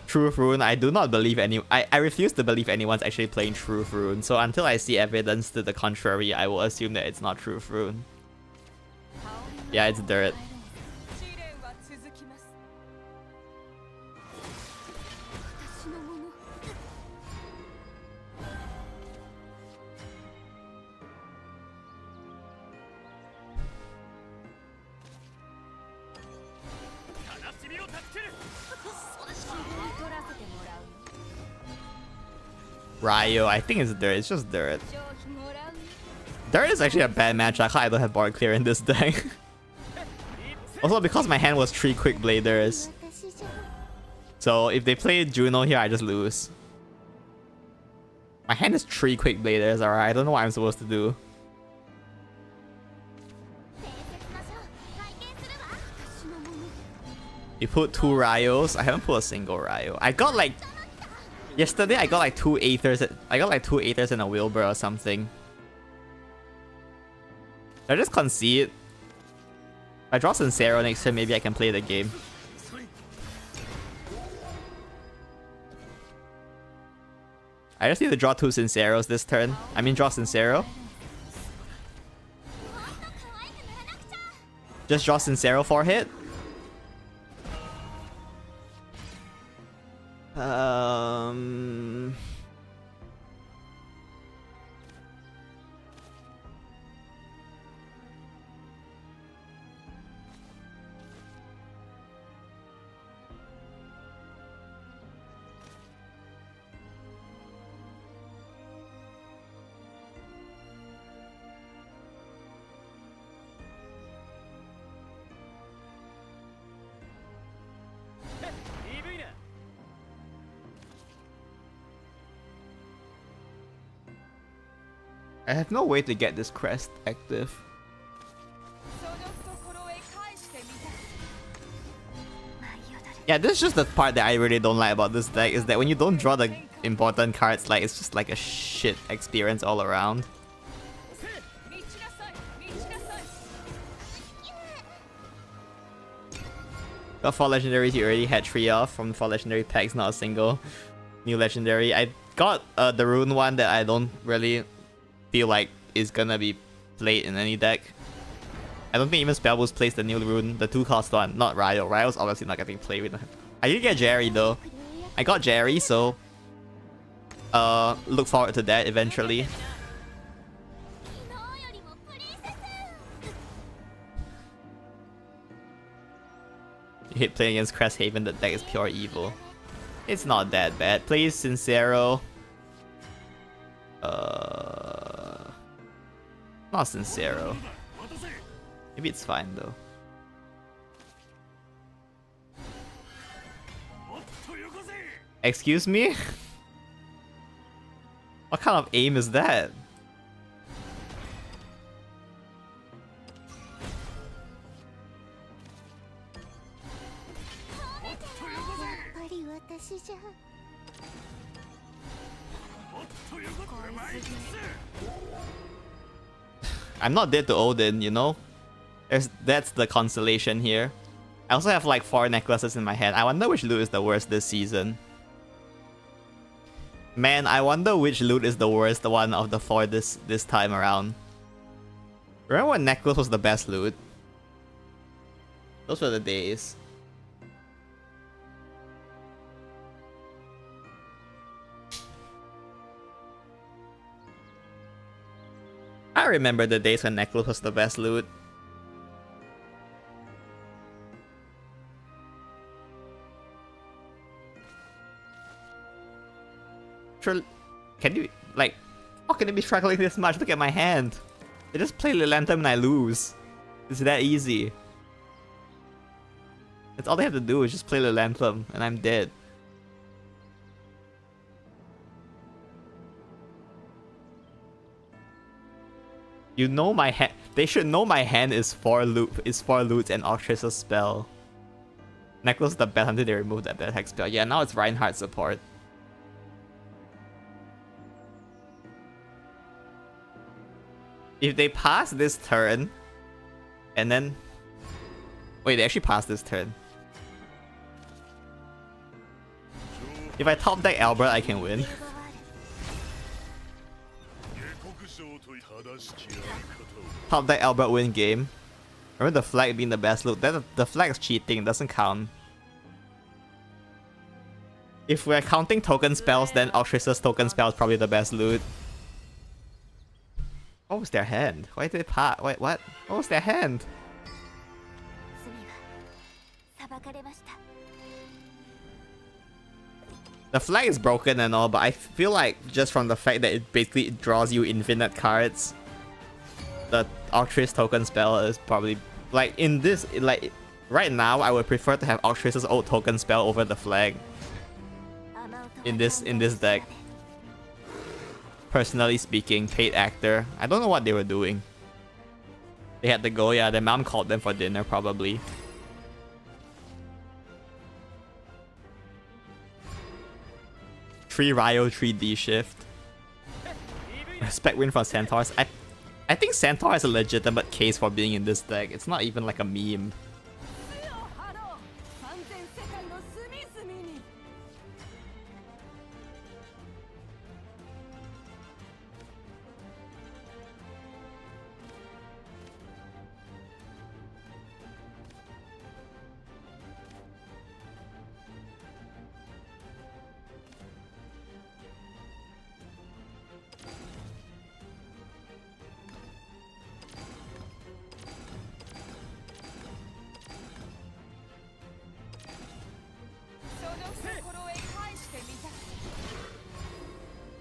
Truth Rune, I do not believe I refuse to believe anyone's actually playing Truth Rune, so until I see evidence to the contrary, I will assume that it's not Truth Rune. Yeah, it's dirt. Ryo, I think it's dirt. It's just dirt. Dirt is actually a bad match. I don't have board clear in this deck. Also, because my hand was 3 quick bladers. So if they play Juno here, I just lose. My hand is 3 quick bladers, alright. I don't know what I'm supposed to do. You put 2 Ryos. I haven't put a single Ryo. I got like... Yesterday I got like 2 Aethers. I got like 2 Aethers and a Wilbur or something. I just concede. If I draw Sincero next turn, maybe I can play the game. I just need to draw 2 Sinceros this turn. I mean, draw Sincero. Just draw Sincero for hit. I have no way to get this crest active. Yeah, this is just the part that I really don't like about this deck, is that when you don't draw the important cards, like, it's just like a shit experience all around. Got 4 legendaries you already had 3 of from 4 legendary packs, not a single new legendary. I got the rune one that I don't really feel like is gonna be played in any deck. I don't think even Spellboost plays the new rune, the 2-cost one, not Ryo. Ryo's obviously not getting played with. I did get Jerry though. I got Jerry, so look forward to that eventually. You hate playing against Cresthaven, the deck is pure evil. It's not that bad. Plays Sincero. Not Sincero. Maybe it's fine though. Excuse me? What kind of aim is that? I'm not dead to Odin, you know? That's the consolation here. I also have like 4 necklaces in my hand. I wonder which loot is the worst this season. Man, I wonder which loot is the worst one of the 4 this time around. Remember when necklace was the best loot? Those were the days. I remember the days when necklace was the best loot. Can you, like, how can it be struggling this much? Look at my hand. I just play Lilanthem and I lose. It's that easy. That's all they have to do is just play Lilanthem and I'm dead. You know my hand. They should know my hand is 4 loots and Octris's spell. Necklace is the best until they remove that bad hex spell. Yeah, now it's Reinhardt support. If they pass this turn, and then... Wait, they actually passed this turn. If I top deck Albert, I can win. Top deck Albert win game. Remember the flag being the best loot? The flag's cheating, doesn't count. If we're counting token spells, then Octris's token spell is probably the best loot. What was their hand? Why did they pass? Wait, what? What was their hand? The flag is broken and all, but I feel like just from the fact that it basically draws you infinite cards, the Octris token spell is probably, like, in this, like, right now I would prefer to have Octris's old token spell over the flag in this deck. Personally speaking, paid actor. I don't know what they were doing. They had to go, yeah, their mom called them for dinner probably. Three Ryo, 3D shift. Respect win from Centaurs. I think Centaur has a legitimate case for being in this deck. It's not even like a meme.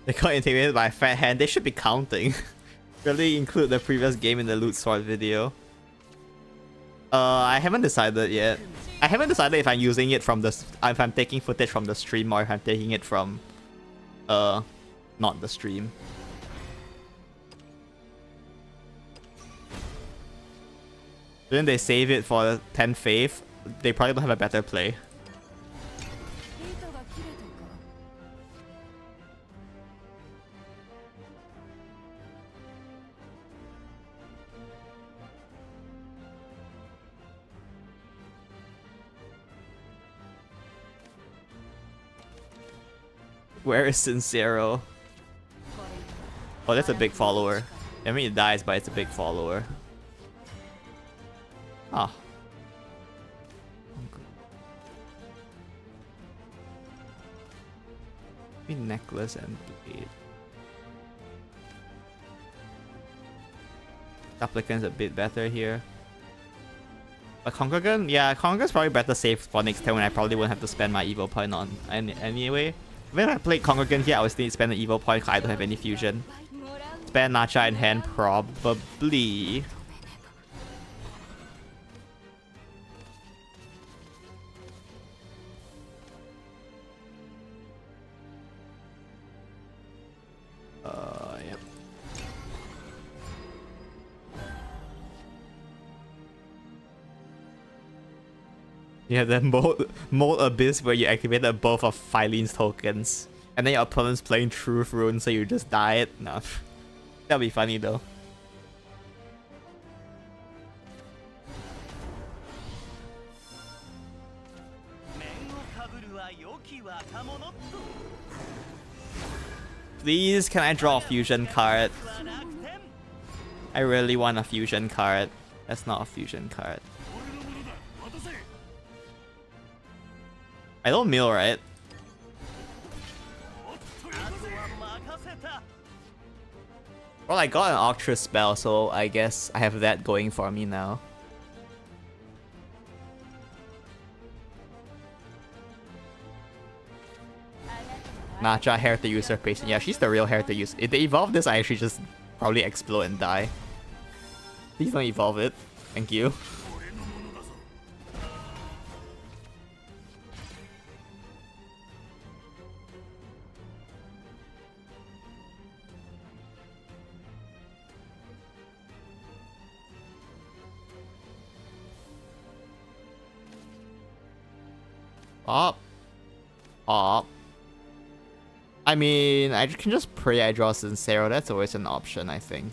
They got intimidated by a fat hand. They should be counting. Really include the previous game in the loot sword video. I haven't decided yet. I haven't decided if I'm using it from the... if I'm taking footage from the stream or if I'm taking it from... not the stream. Then they save it for 10 Faith. They probably don't have a better play. Where is Sincero? Oh, that's a big follower. I mean, it dies, but it's a big follower. Ah. Maybe necklace and blade. Applicant's a bit better here. But Congregant? Yeah, Congregant's probably better saved for next time when I probably won't have to spend my evil point on anyway. When I played Congregant here, I would still spend an evil point because I don't have any fusion. Spend Nacha in hand, probably. Yep. Yeah, the mold abyss where you activated both of Filene's tokens. And then your opponent's playing Truth Rune, so you just die it. No. That'll be funny though. Please, can I draw a fusion card? I really want a fusion card. That's not a fusion card. I don't mill, right? Well, I got an Ultra spell, so I guess I have that going for me now. Nacha, Heretic Usurpation. Yeah, she's the real Heretic Usurpation. If they evolve this, I actually just probably explode and die. Please don't evolve it. Thank you. Up. Up. I mean, I can just pray I draw Sincero. That's always an option, I think.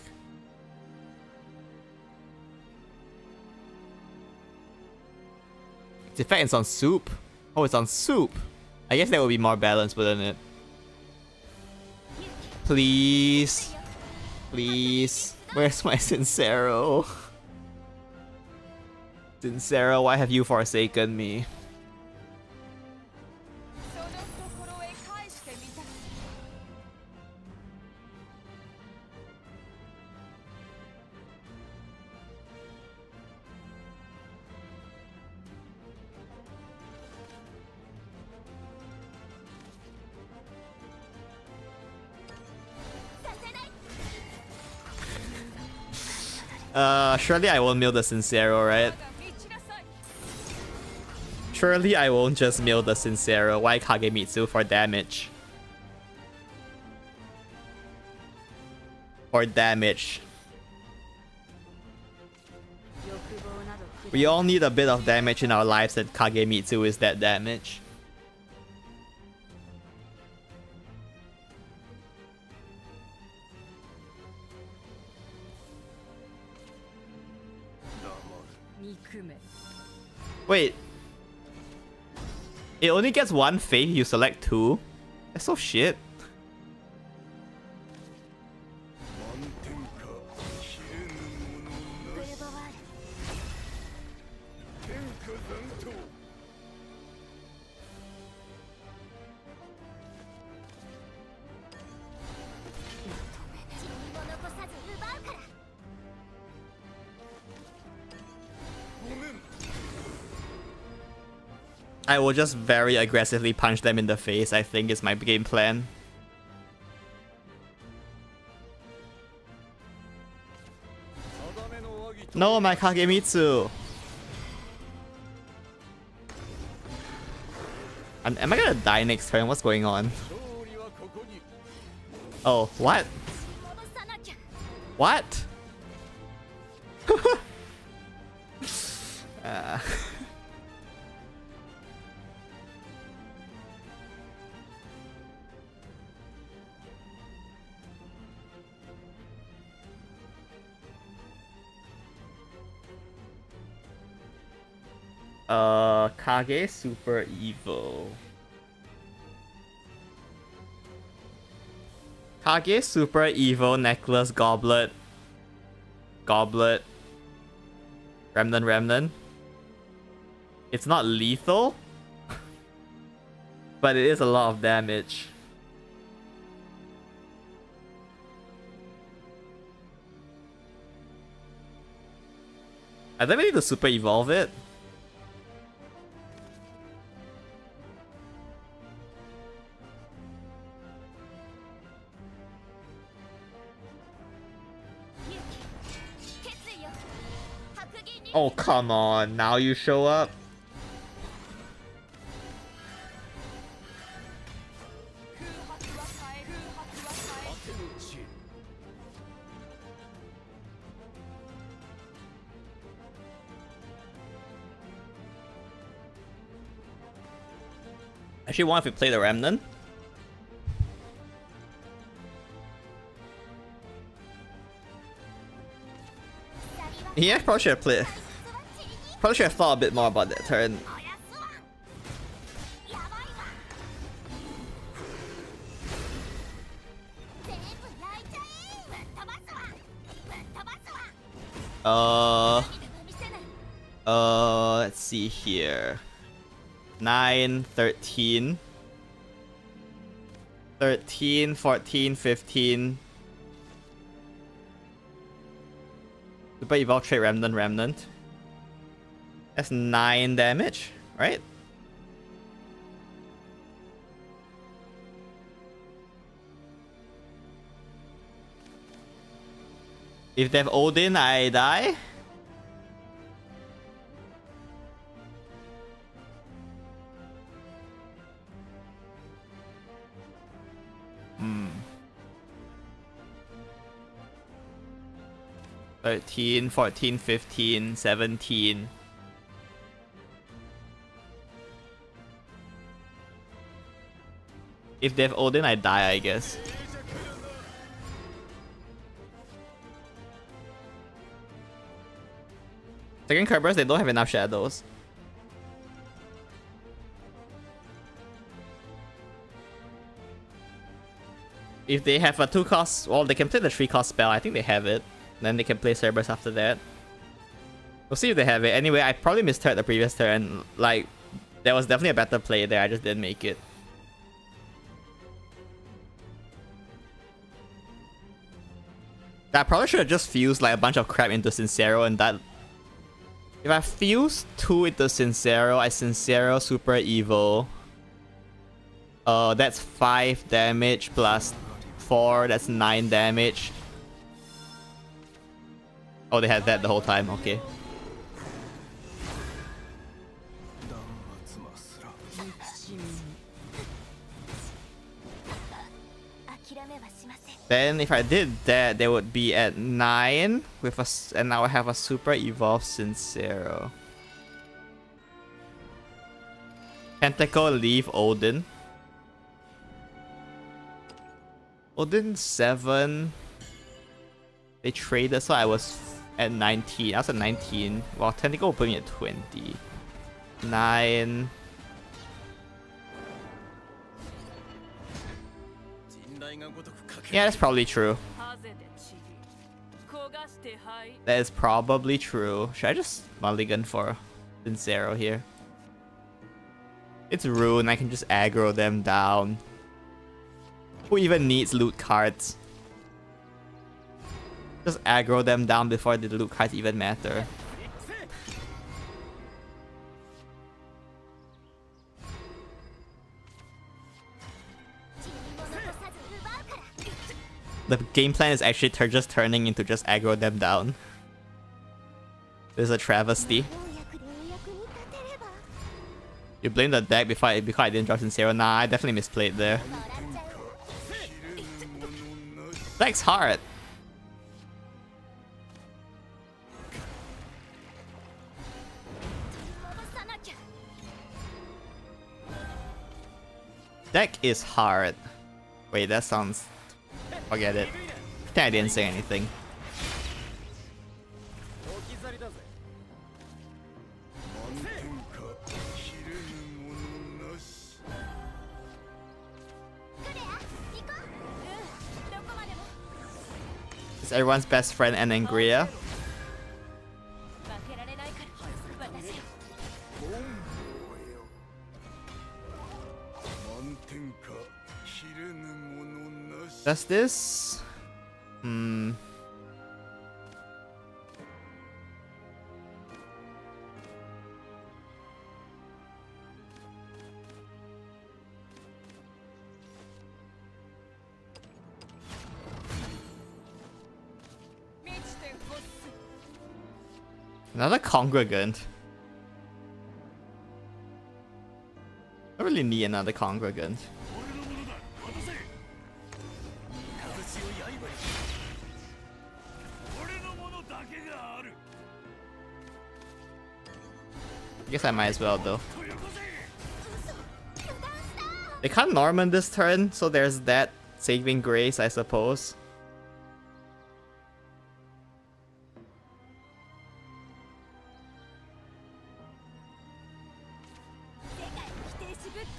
Its effect is on soup. Oh, it's on soup. I guess that would be more balanced, wouldn't it? Please. Please. Where's my Sincero? Sincero, why have you forsaken me? Surely I won't mill the Sincero, right? Surely I won't just mill the Sincero. Why Kagemitsu for damage? For damage. We all need a bit of damage in our lives, and Kagemitsu is that damage. Wait. It only gets one faith, you select two? That's so shit. I will just very aggressively punch them in the face, I think is my game plan. No, my Kagemitsu! Am I gonna die next turn? What's going on? Oh, what? What? Kage Super Evil. Kage Super Evil Necklace Goblet. Goblet. Remnant. It's not lethal, but it is a lot of damage. I think we need to super evolve it. Oh, come on. Now you show up? Actually, what if we play the Remnant? Yeah, probably should have played. Probably should have thought a bit more about that turn. Let's see here. 9, 13. 13, 14, 15. Super Evolve Trait Remnant. That's 9 damage, right? If they have Odin, I die. Hmm. 13, 14, 15, 17. If they have Odin, I die, I guess. Second Kerberos, they don't have enough shadows. If they have a 2-cost, well, they can play the 3-cost spell. I think they have it. Then they can play Cerberus after that. We'll see if they have it. Anyway, I probably misheard the previous turn. Like, there was definitely a better play there. I just didn't make it. I probably should have just fused like a bunch of crap into Sincero and that. If I fuse 2 into Sincero, I Sincero Super Evil. That's 5 damage plus 4, that's 9 damage. Oh, they had that the whole time, okay. Then if I did that, they would be at 9 with a, and I would have a Super Evolved Sincero. Pentacle leave Odin. Odin 7. They traded, so I was at 19. I was at 19. Well, Tentacle will put me at 20. 9. Yeah, that's probably true. That is probably true. Should I just mulligan for Sincero here? It's Rune, I can just aggro them down. Who even needs loot cards? Just aggro them down before the loot cards even matter. The game plan is actually just turning into just aggro them down. This is a travesty. You blame the deck because I didn't draw Sincero. Nah, I definitely misplayed there. Deck's hard. Deck is hard. Wait, that sounds... Forget it. I think I didn't say anything. It's everyone's best friend and Angria. Does this? Another congregant. I really need another congregant. I guess I might as well though. They can't Norman this turn, so there's that saving grace, I suppose.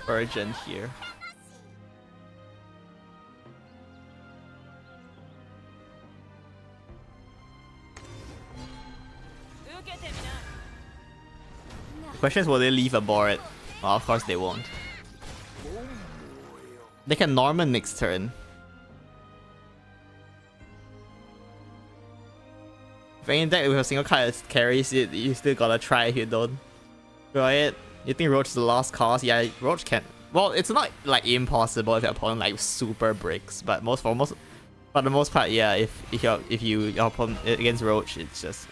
Urgent here. The question is, will they leave a board? Well, of course they won't. They can Norman next turn. If any deck with a single card that carries it, you still gotta try if you don't draw it. You think Roach is the lost cause? Yeah, Roach can. Well, it's not like impossible if your opponent like super breaks, but for the most part, yeah. If your opponent against Roach, it's just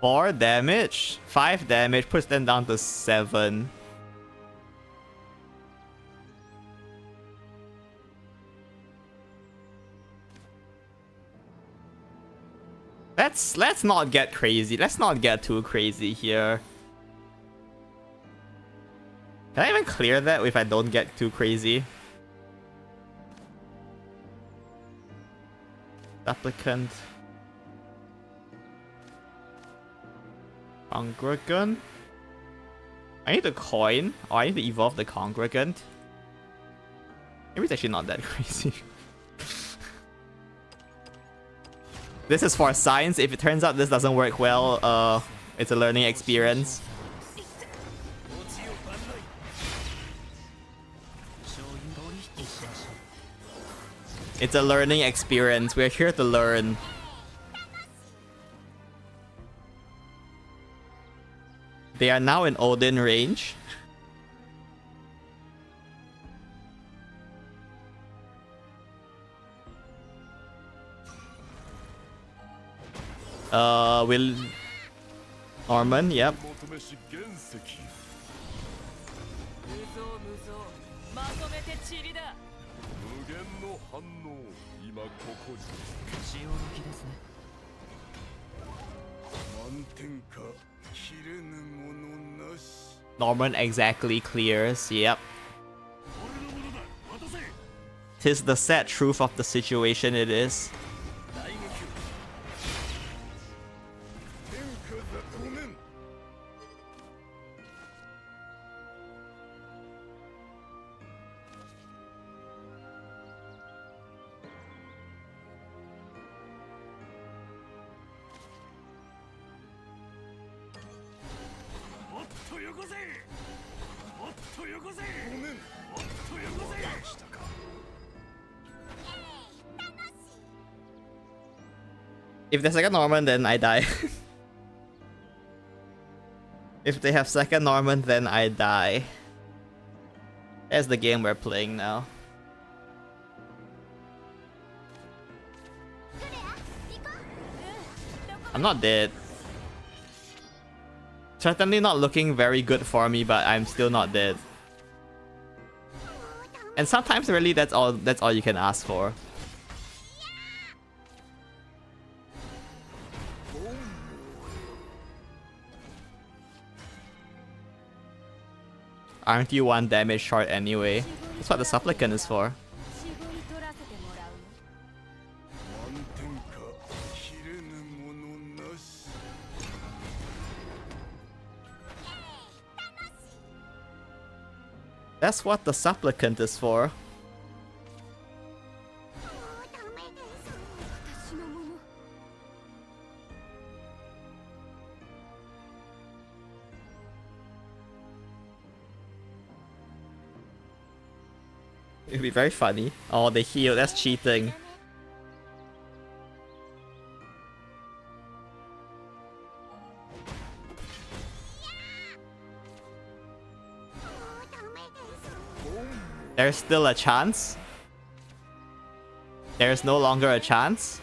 Four damage, 5 damage, puts them down to 7. Let's not get crazy. Let's not get too crazy here. Can I even clear that if I don't get too crazy? Applicant. Congregant? I need a coin, or I need to evolve the Congregant. Maybe it's actually not that crazy. This is for science. If it turns out this doesn't work well, it's a learning experience. It's a learning experience. We're here to learn. They are now in Odin range. Will Norman, yep. Norman exactly clears, yep. 'Tis the sad truth of the situation it is. If there's second Norman, then I die. If they have second Norman, then I die. That's the game we're playing now. I'm not dead. Certainly not looking very good for me, but I'm still not dead. And sometimes really that's all you can ask for. Aren't you 1 damage short anyway? That's what the supplicant is for. That's what the supplicant is for. It'd be very funny. Oh, they heal. That's cheating. There's still a chance? There's no longer a chance?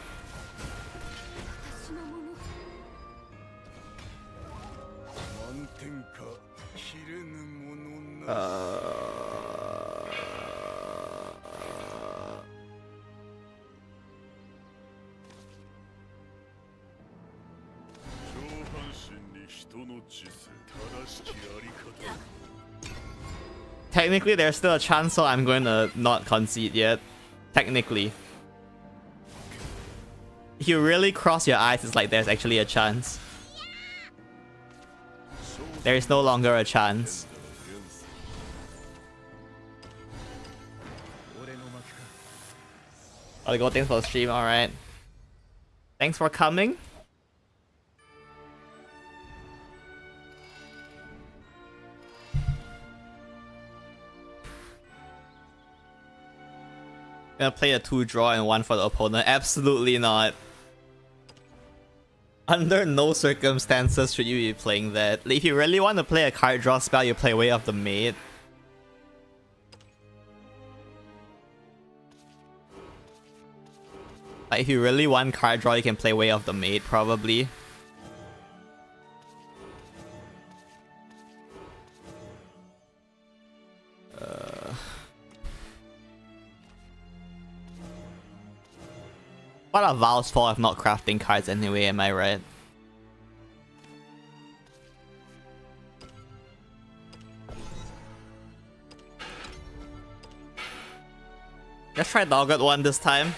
Technically, there's still a chance, so I'm going to not concede yet. Technically. If you really cross your eyes, it's like there's actually a chance. There is no longer a chance. I'll go, thanks for the stream, alright. Thanks for coming. Gonna play a 2 draw and 1 for the opponent? Absolutely not. Under no circumstances should you be playing that. If you really want to play a card draw spell, you play Way of the Maid. Like if you really want card draw, you can play Way of the Maid probably. What are Val's fault if not crafting cards anyway, am I right? Let's try Dogged one this time.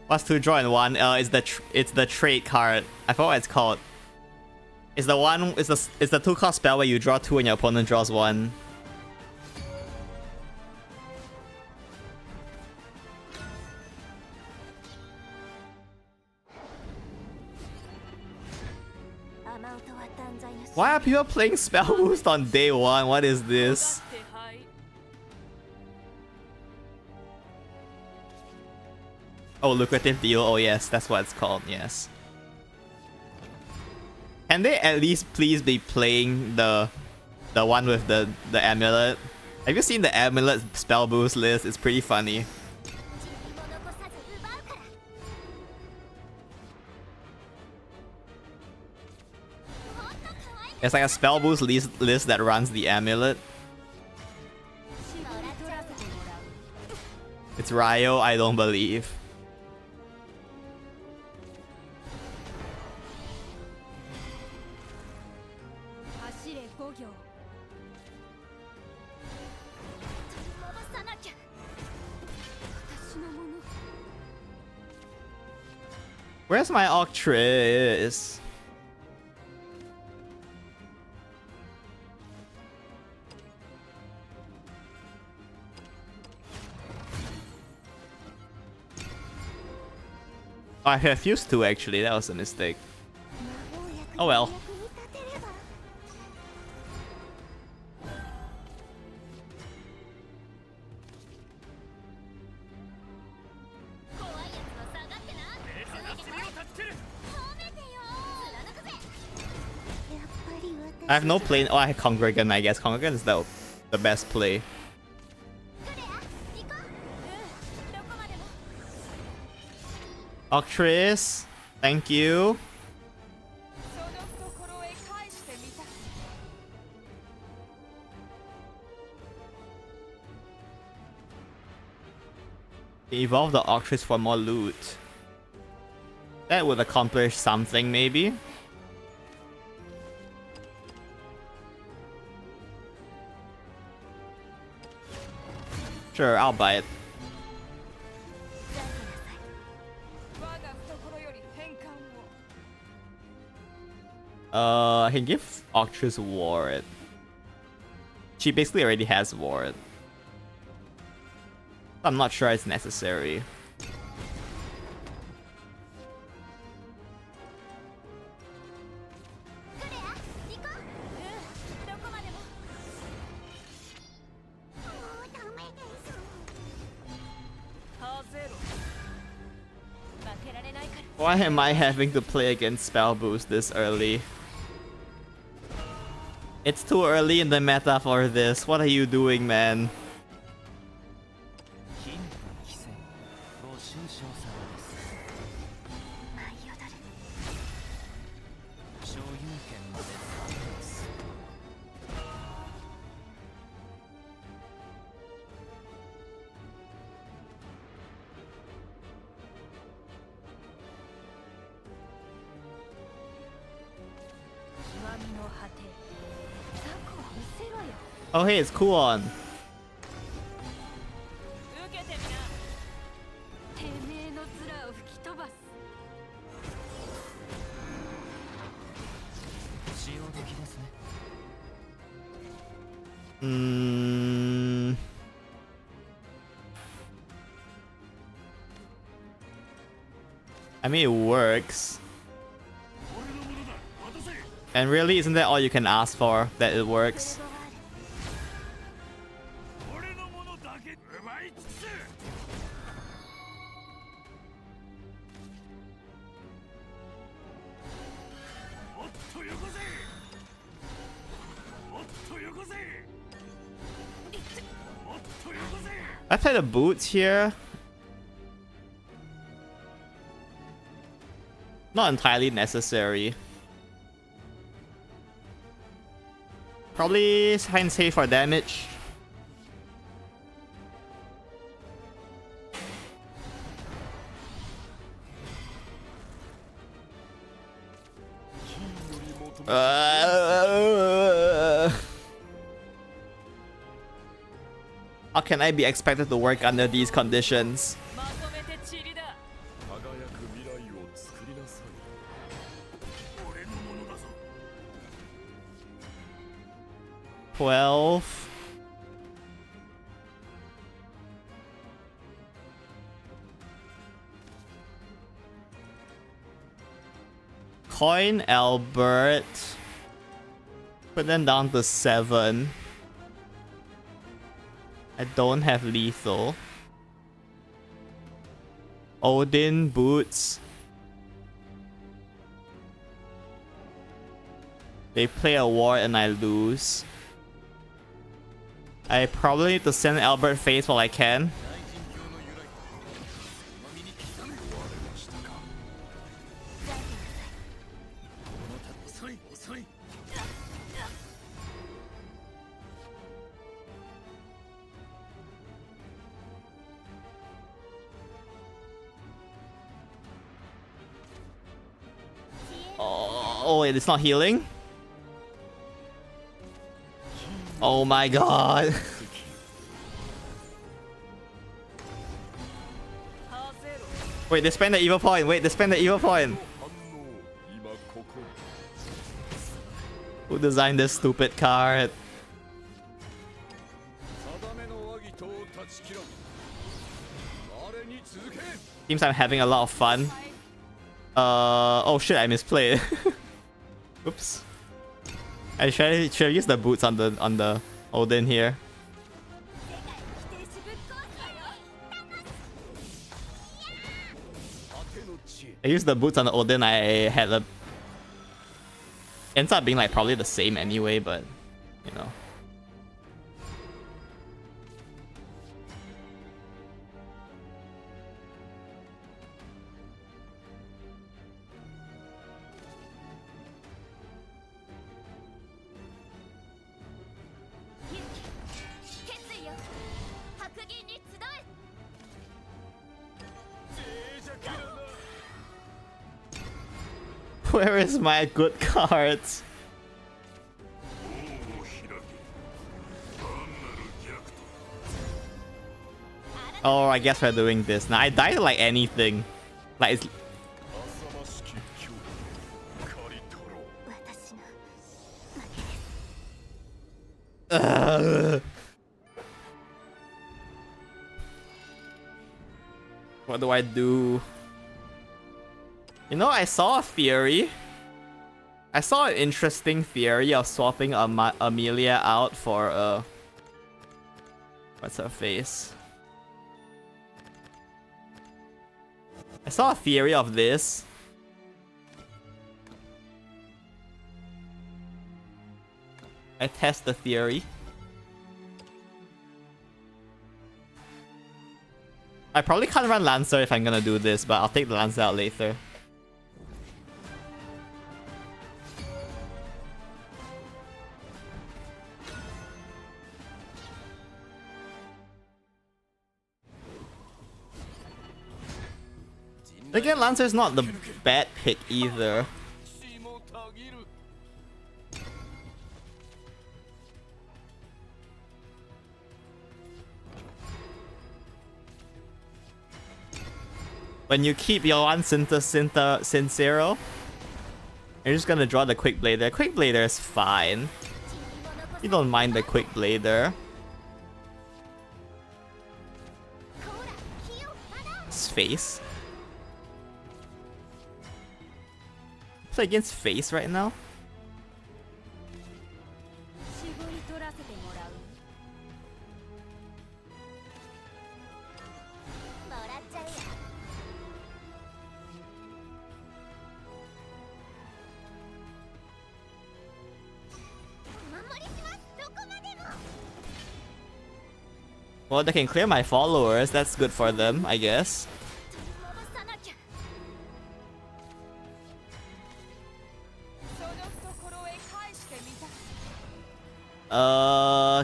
What's 2 draw and 1? It's the trade card. I forgot what it's called. It's the one. It's the 2-cost spell where you draw 2 and your opponent draws 1. Why are people playing Spell Boost on day 1? What is this? Oh, lucrative deal. Oh yes, that's what it's called. Yes. Can they at least please be playing the one with the amulet? Have you seen the amulet spell boost list? It's pretty funny. It's like a spell boost list that runs the amulet. It's Ryo, I don't believe. Where's my Octris? Oh, I refused to actually, that was a mistake. Oh well. I have no plane. Oh, I have Congregant, I guess. Congregant is the best play. Octris, thank you. Evolve the Octris for more loot. That would accomplish something, maybe. Sure, I'll buy it. I can give Octress Ward. She basically already has Ward. I'm not sure it's necessary. Why am I having to play against Spell Boost this early? It's too early in the meta for this. What are you doing, man? Oh hey, it's Kuon. I mean, it works. And really, isn't that all you can ask for? That it works? I play the boots here. Not entirely necessary. Probably try and save for damage. How can I be expected to work under these conditions? 12. Coin Albert. Put them down to 7. I don't have lethal. Odin boots. They play a war and I lose. I probably need to send Albert face while I can. Oh wait, it's not healing? Oh my god. Wait, they spend the evil point. Wait, they spend the evil point. Who designed this stupid card? Seems I'm having a lot of fun. Oh shit, I misplayed. Oops. I should have used the boots on the Odin here. I used the boots on the Odin. I had a ends up being like probably the same anyway, but you know. Where is my good cards? Oh, I guess we're doing this. Now I died to like anything. Like it's... What do I do? You know, I saw a theory. I saw an interesting theory of swapping Amelia out for what's her face? I saw a theory of this. I test the theory. I probably can't run Lancer if I'm gonna do this, but I'll take the Lancer out later. Again, Lancer's not the bad pick either. When you keep your one Sincero, you're just gonna draw the Quick Blader. Quick Blader is fine. You don't mind the Quick Blader. His face. Play against face right now. Well, they can clear my followers. That's good for them, I guess.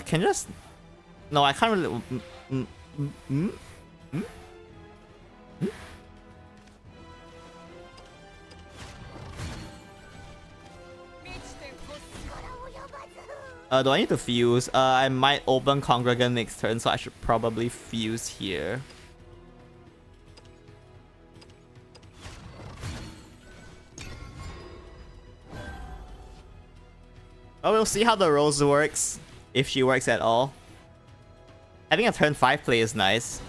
Can just... No, I can't really... Do I need to fuse? I might open Congregant next turn, so I should probably fuse here. Oh, we'll see how the Rose works, if she works at all. I think a turn 5 play is nice.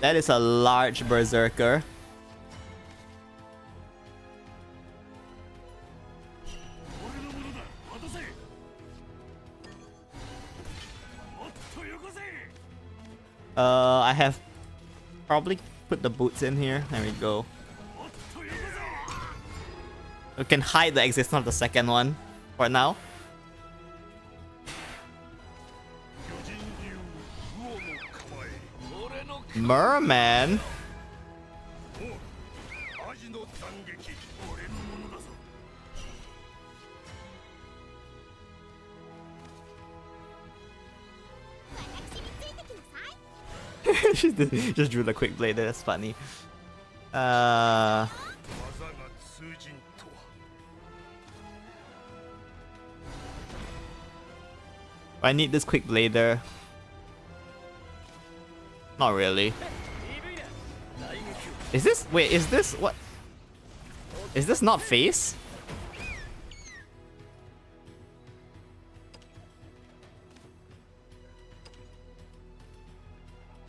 That is a large Berserker. I have probably put the boots in here. There we go. We can hide the existence of the second one for now. Merman. She just drew the Quick Blade. That's funny. I need this Quick Blader. Not really. Is this... Wait, is this... What? Is this not face?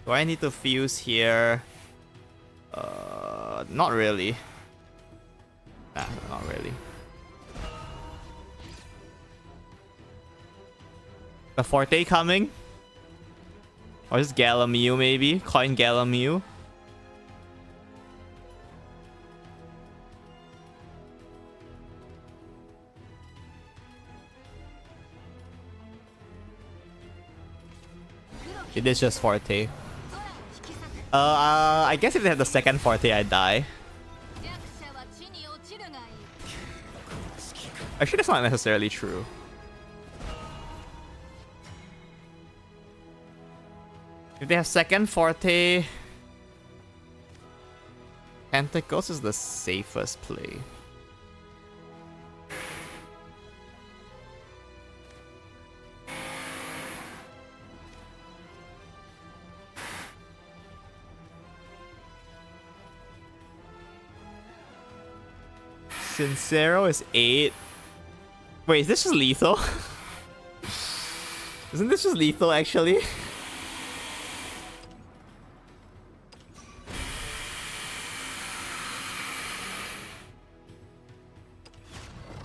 Do I need to fuse here? Not really. Nah, not really. The Forte coming? Or just Galamew maybe? Coin Galamew? It is just Forte. I guess if they have the second Forte, I die. Actually, that's not necessarily true. If they have second Forte, Tentacles is the safest play. Sincero is 8. Wait, is this just lethal? Isn't this just lethal actually?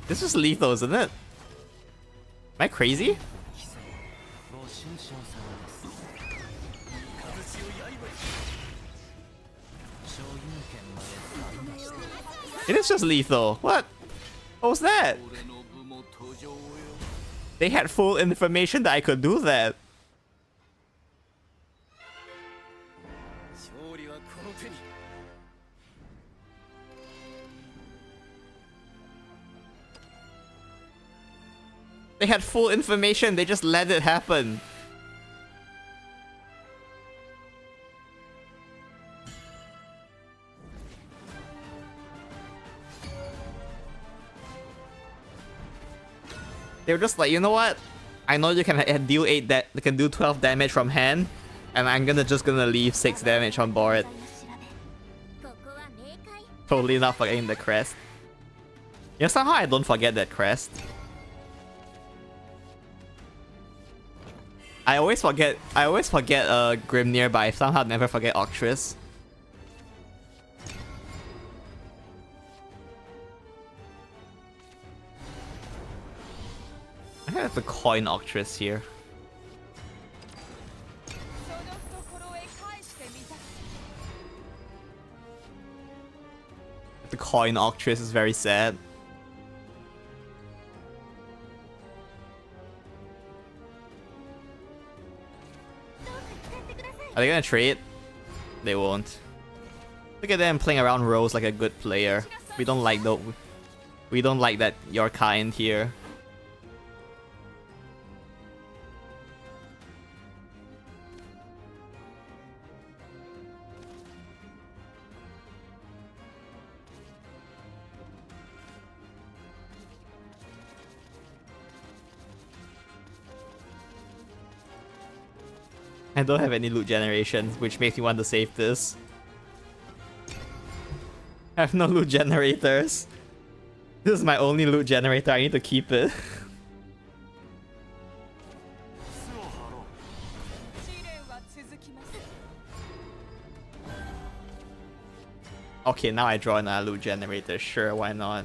This is lethal, isn't it? Am I crazy? It is just lethal. What? What was that? They had full information that I could do that. They had full information, they just let it happen. They were just like, you know what? I know you can deal 8 you can do 12 damage from hand, and I'm just gonna leave 6 damage on board. Totally not forgetting the crest. You know, somehow I don't forget that crest. I always forget Grimnir, but I somehow never forget Octress. I have to coin Octress here. The coin Octress is very sad. Are they gonna trade? They won't. Look at them playing around Rose like a good player. We don't like that your kind here. I don't have any loot generation, which makes me want to save this. I have no loot generators. This is my only loot generator, I need to keep it. Okay, now I draw another loot generator, sure, why not?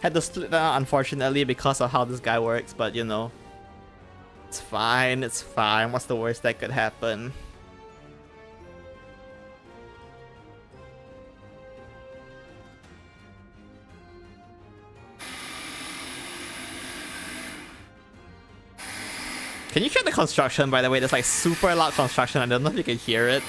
Had to split that unfortunately because of how this guy works, but you know. It's fine, it's fine. What's the worst that could happen? Can you hear the construction, by the way? There's like super loud construction. I don't know if you can hear it.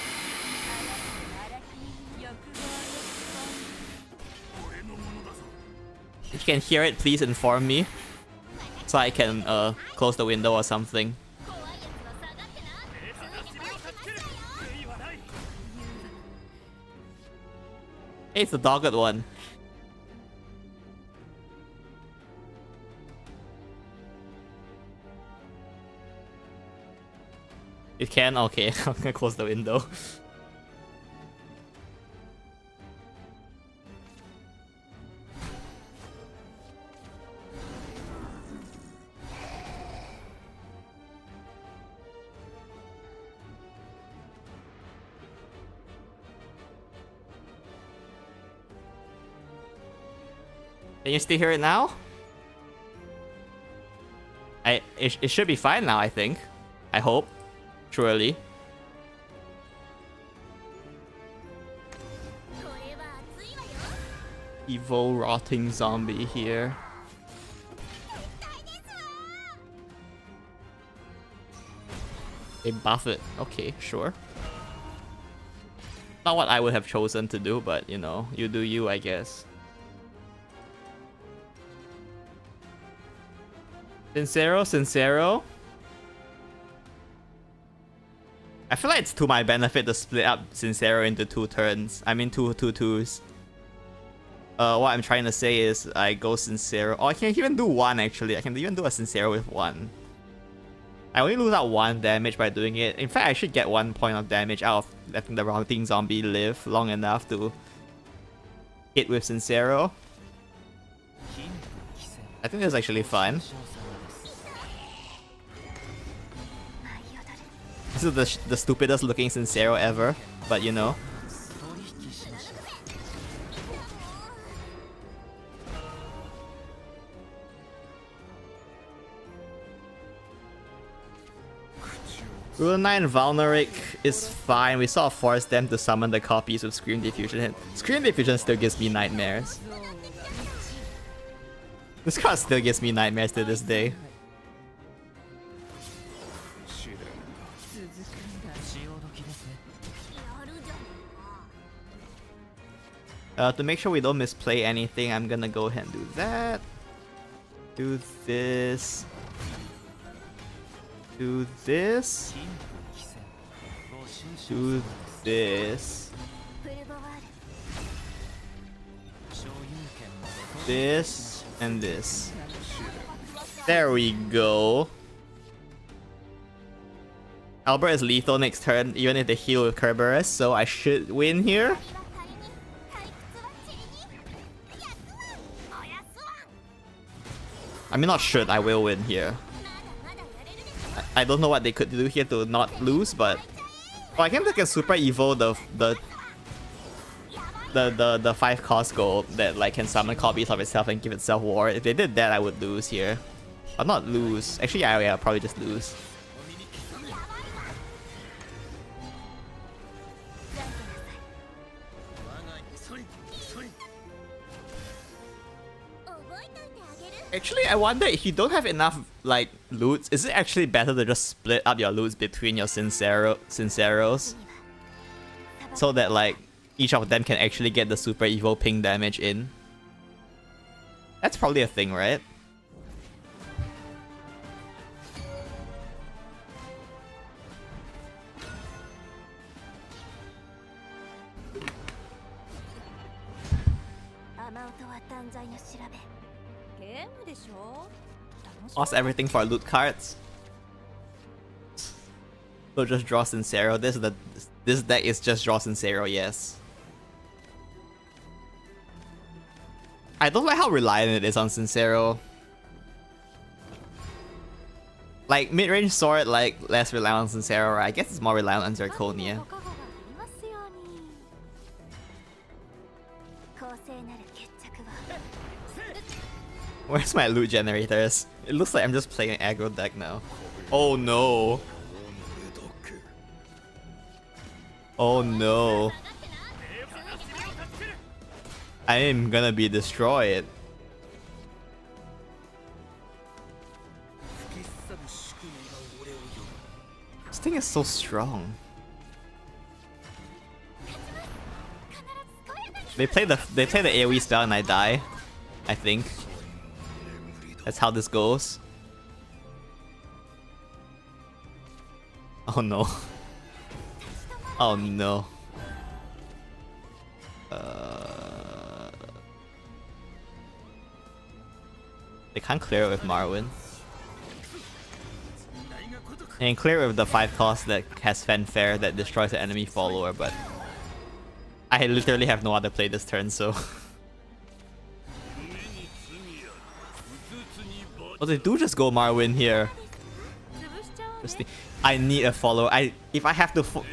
If you can hear it, please inform me. So I can close the window or something. Hey, it's the dogged one. It can? Okay, I'm gonna close the window. Can you still hear it now? It should be fine now, I think. I hope. Surely. Evil rotting zombie here. They buff it. Okay, sure. Not what I would have chosen to do, but you know, you do you, I guess. Sincero. I feel like it's to my benefit to split up Sincero into 2 turns. I mean 2 2s. What I'm trying to say is I go Sincero. Oh, I can even do 1 actually. I can even do a Sincero with 1. I only lose out 1 damage by doing it. In fact, I should get 1 point of damage out of letting the routing zombie live long enough to hit with Sincero. I think that's actually fun. This is the stupidest looking Sincero ever, but you know. Rule 9 Valneric is fine. We sort of forced them to summon the copies with Scream Diffusion. Scream Diffusion still gives me nightmares. This card still gives me nightmares to this day. To make sure we don't misplay anything, I'm gonna go ahead and do that. Do this. Do this. Do this. This and this. There we go. Albert is lethal next turn, even if they heal with Kerberos, so I should win here. I mean, not should, I will win here. I don't know what they could do here to not lose, but I guess they can super evo the 5 cost gold that like can summon copies of itself and give itself war. If they did that, I would lose here. Or not lose. Actually, yeah, I'll probably just lose. Actually, I wonder if you don't have enough like loots, is it actually better to just split up your loots between your Sinceros? So that like each of them can actually get the super evil ping damage in. That's probably a thing, right? Lost everything for loot cards. So just draw Sincero. This deck is just draw Sincero, yes. I don't like how reliant it is on Sincero. Like mid-range sword, like less reliant on Sincero, right? I guess it's more reliant on Zirconia. Where's my loot generators? It looks like I'm just playing an aggro deck now. Oh no. Oh no. I am gonna be destroyed. This thing is so strong. They play the AoE spell and I die, I think. That's how this goes. Oh no. Oh no. They can't clear it with Marwyn. And clear it with the 5 cost that has Fanfare that destroys the enemy follower, but I literally have no other play this turn, so oh, they do just go Marwyn here. I need a follow. If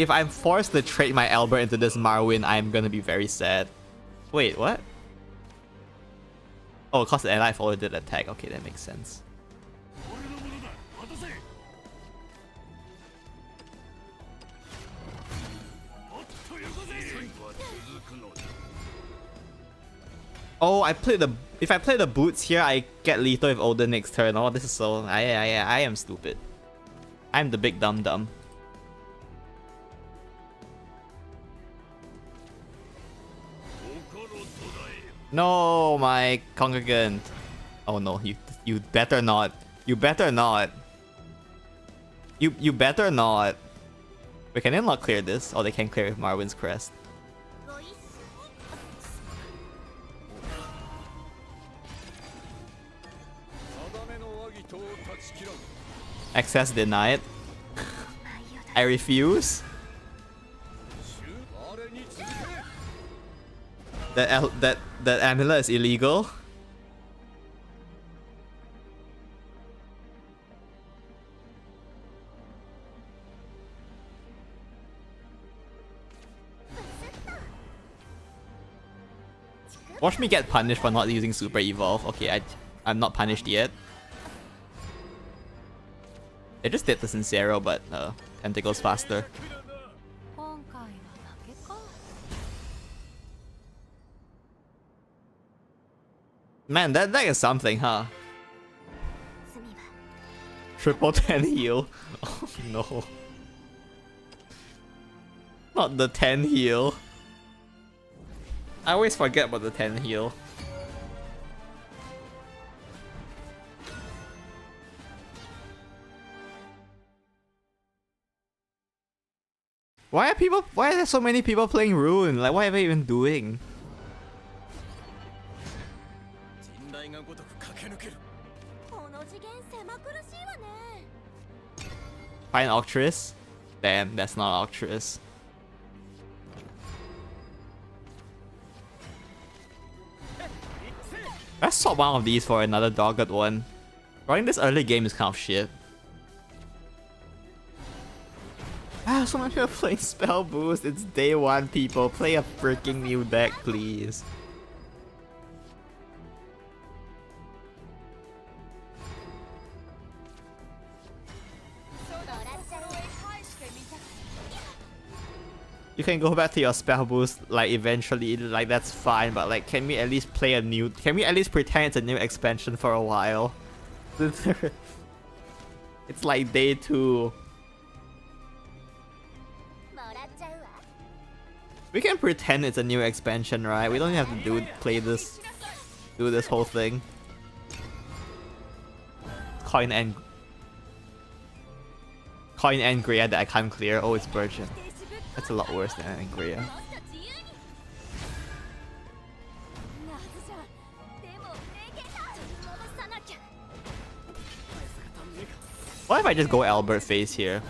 I'm forced to trade my Albert into this Marwyn, I'm gonna be very sad. Wait, what? Oh, cause the ally follower did attack. Okay, that makes sense. Oh, if I play the boots here, I get lethal with Odin next turn. Oh, this is so... I am stupid. I'm the big dum-dum. No, my congregant. Oh no, you better not. You better not. You better not. Wait, can they not clear this? Oh, they can clear with Marwyn's Crest. Access denied. I refuse. That amulet is illegal. Watch me get punished for not using Super Evolve. Okay, I'm not punished yet. They just did the Sincero, but Tentacle's faster. Man, that deck is something, huh? Triple 10 heal. Oh no. Not the 10 heal. I always forget about the 10 heal. Why are there so many people playing Rune? Like, what are they even doing? Find Octress? Damn, that's not Octress. Let's swap one of these for another dogged one. Running this early game is kind of shit. Ah, so many people playing Spell Boost. It's day one, people. Play a freaking new deck, please. You can go back to your Spell Boost, like, eventually, like, that's fine, but, like, can we at least play a new... Can we at least pretend it's a new expansion for a while? It's like day 2. We can pretend it's a new expansion, right? We don't have to do this whole thing. Coin and Greya that I can't clear. Oh, it's Virgin. That's a lot worse than Greya. What if I just go Albert face here?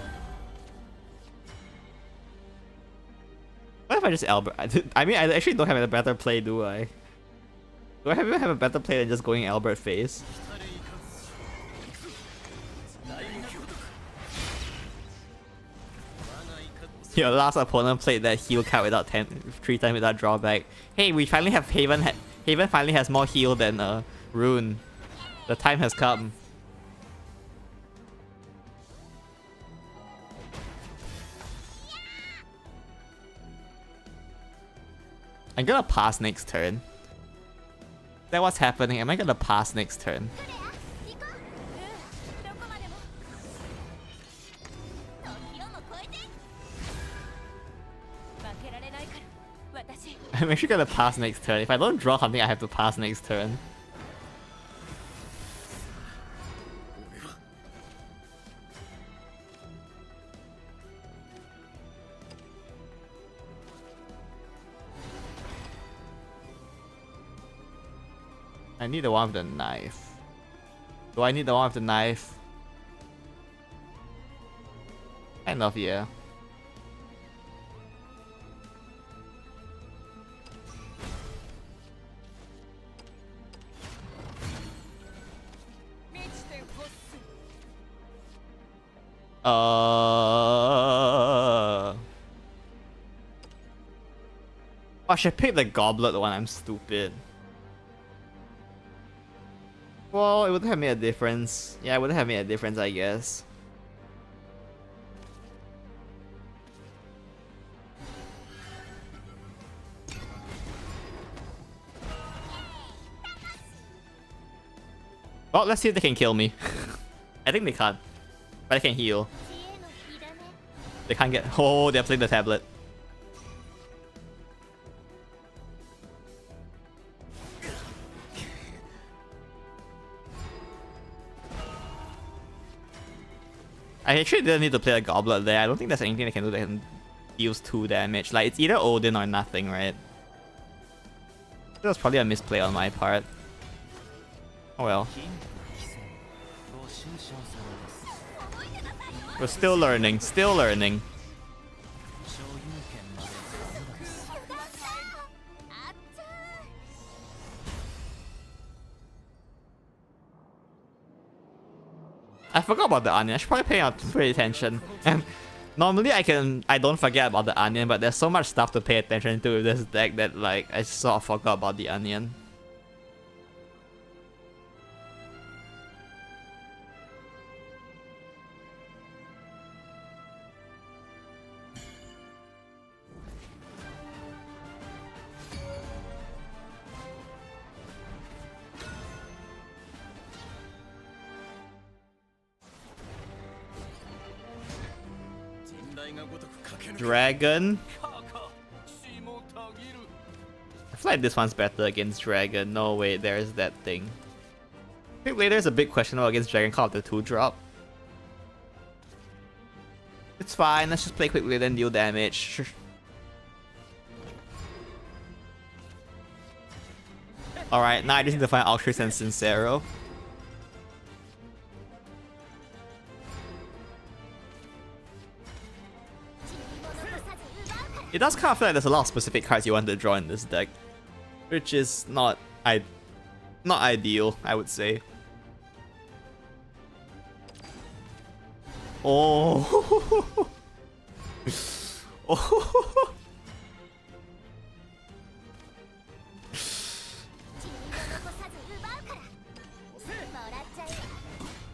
What if I just Albert? I mean, I actually don't have a better play, do I? Do I even have a better play than just going Albert face? Your last opponent played that heal card without 3 times without drawback. Hey, we finally have Haven. Haven finally has more heal than Rune. The time has come. I'm gonna pass next turn. Is that what's happening? Am I gonna pass next turn? I'm actually gonna pass next turn. If I don't draw something, I have to pass next turn. I need the one with the knife. Do I need the one with the knife? Kind of, yeah. I should pick the goblet one, I'm stupid. Well, it would have made a difference. Yeah, it would have made a difference, I guess. Well, let's see if they can kill me. I think they can't. But I can heal. They can't get... Oh, they're playing the tablet. I actually didn't need to play a Goblet there. I don't think there's anything I can do that can deals 2 damage. Like, it's either Odin or nothing, right? That was probably a misplay on my part. Oh well. We're still learning, still learning. I forgot about the onion. I should probably pay attention. And normally I don't forget about the onion, but there's so much stuff to pay attention to with this deck that like I sort of forgot about the onion. Dragon. I feel like this one's better against Dragon. No, wait, there's that thing. I think later is a big questionable against Dragon called the 2-drop. It's fine, let's just play quickly then deal damage. Alright, now I just need to find Ultris and Sincero. It does kind of feel like there's a lot of specific cards you want to draw in this deck, which is not ideal, I would say. Oh. Oh.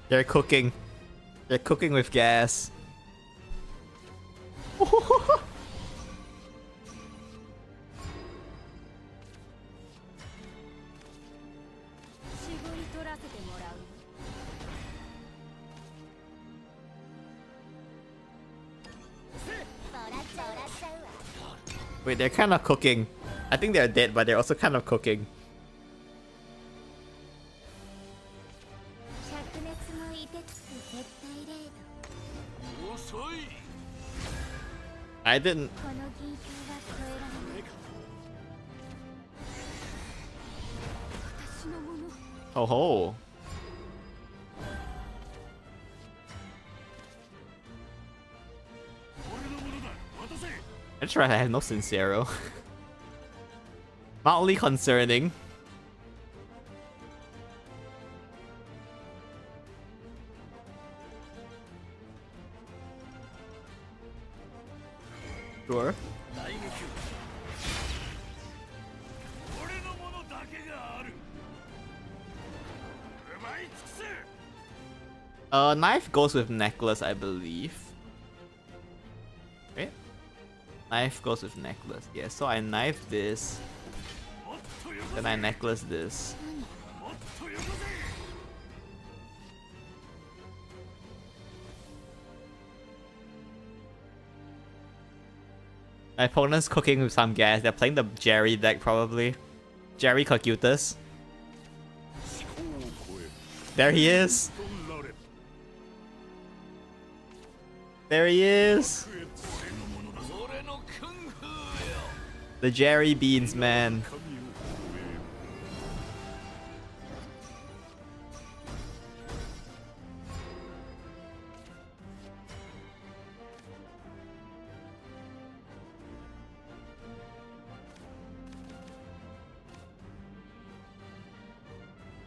They're cooking. They're cooking with gas. Wait, they're kind of cooking. I think they're dead, but they're also kind of cooking. I didn't. Oh ho. That's right, I have no Sincero. Mildly concerning. Sure. Knife goes with necklace, I believe. Wait. Knife goes with necklace. Yeah, so I knife this. Then I necklace this. My opponent's cooking with some gas. They're playing the Jerry deck probably. Jerry Cocutus. There he is. There he is. The Jerry Beans, man.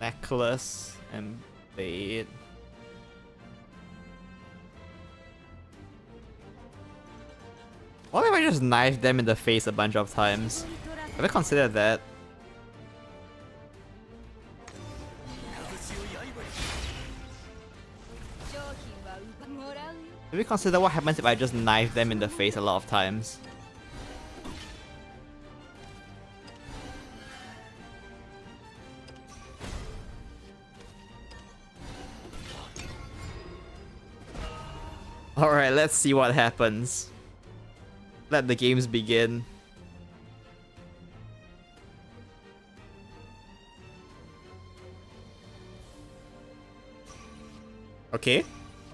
Necklace and blade. What if I just knife them in the face a bunch of times? Have I considered that? Have we consider what happens if I just knife them in the face a lot of times? Alright, let's see what happens. Let the games begin. Okay,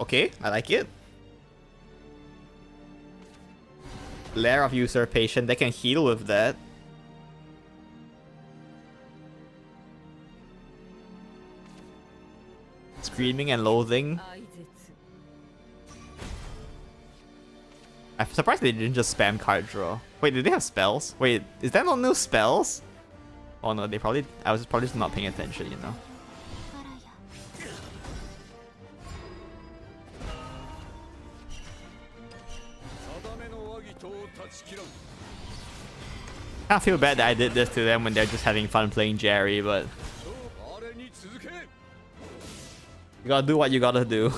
okay, I like it. Lair of Usurpation, they can heal with that. Screaming and Loathing. I'm surprised they didn't just spam card draw. Wait, did they have spells? Wait, is there no new spells? Oh no, they probably... I was probably just not paying attention, you know. I feel bad that I did this to them when they're just having fun playing Jerry, but... You gotta do what you gotta do.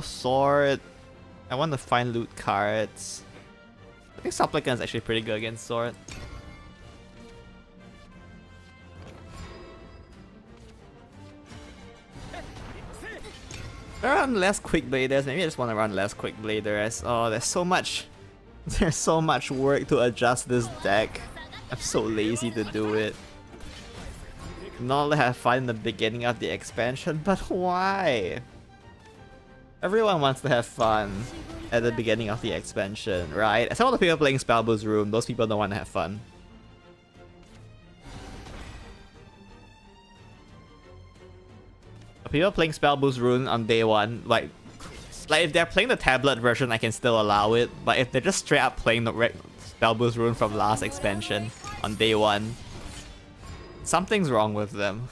Sword. I want to find loot cards. I think Supplicant is actually pretty good against Sword. I run less Quick Bladers. Maybe I just want to run less Quick Bladers. Oh, there's so much work to adjust this deck. I'm so lazy to do it. Not only have fun in the beginning of the expansion, but why? Everyone wants to have fun at the beginning of the expansion, right? Except all the people playing Spellboost Rune, those people don't want to have fun. The people playing Spellboost Rune on day one, like if they're playing the tablet version, I can still allow it, but if they're just straight up playing the Spellboost Rune from last expansion on day one, something's wrong with them.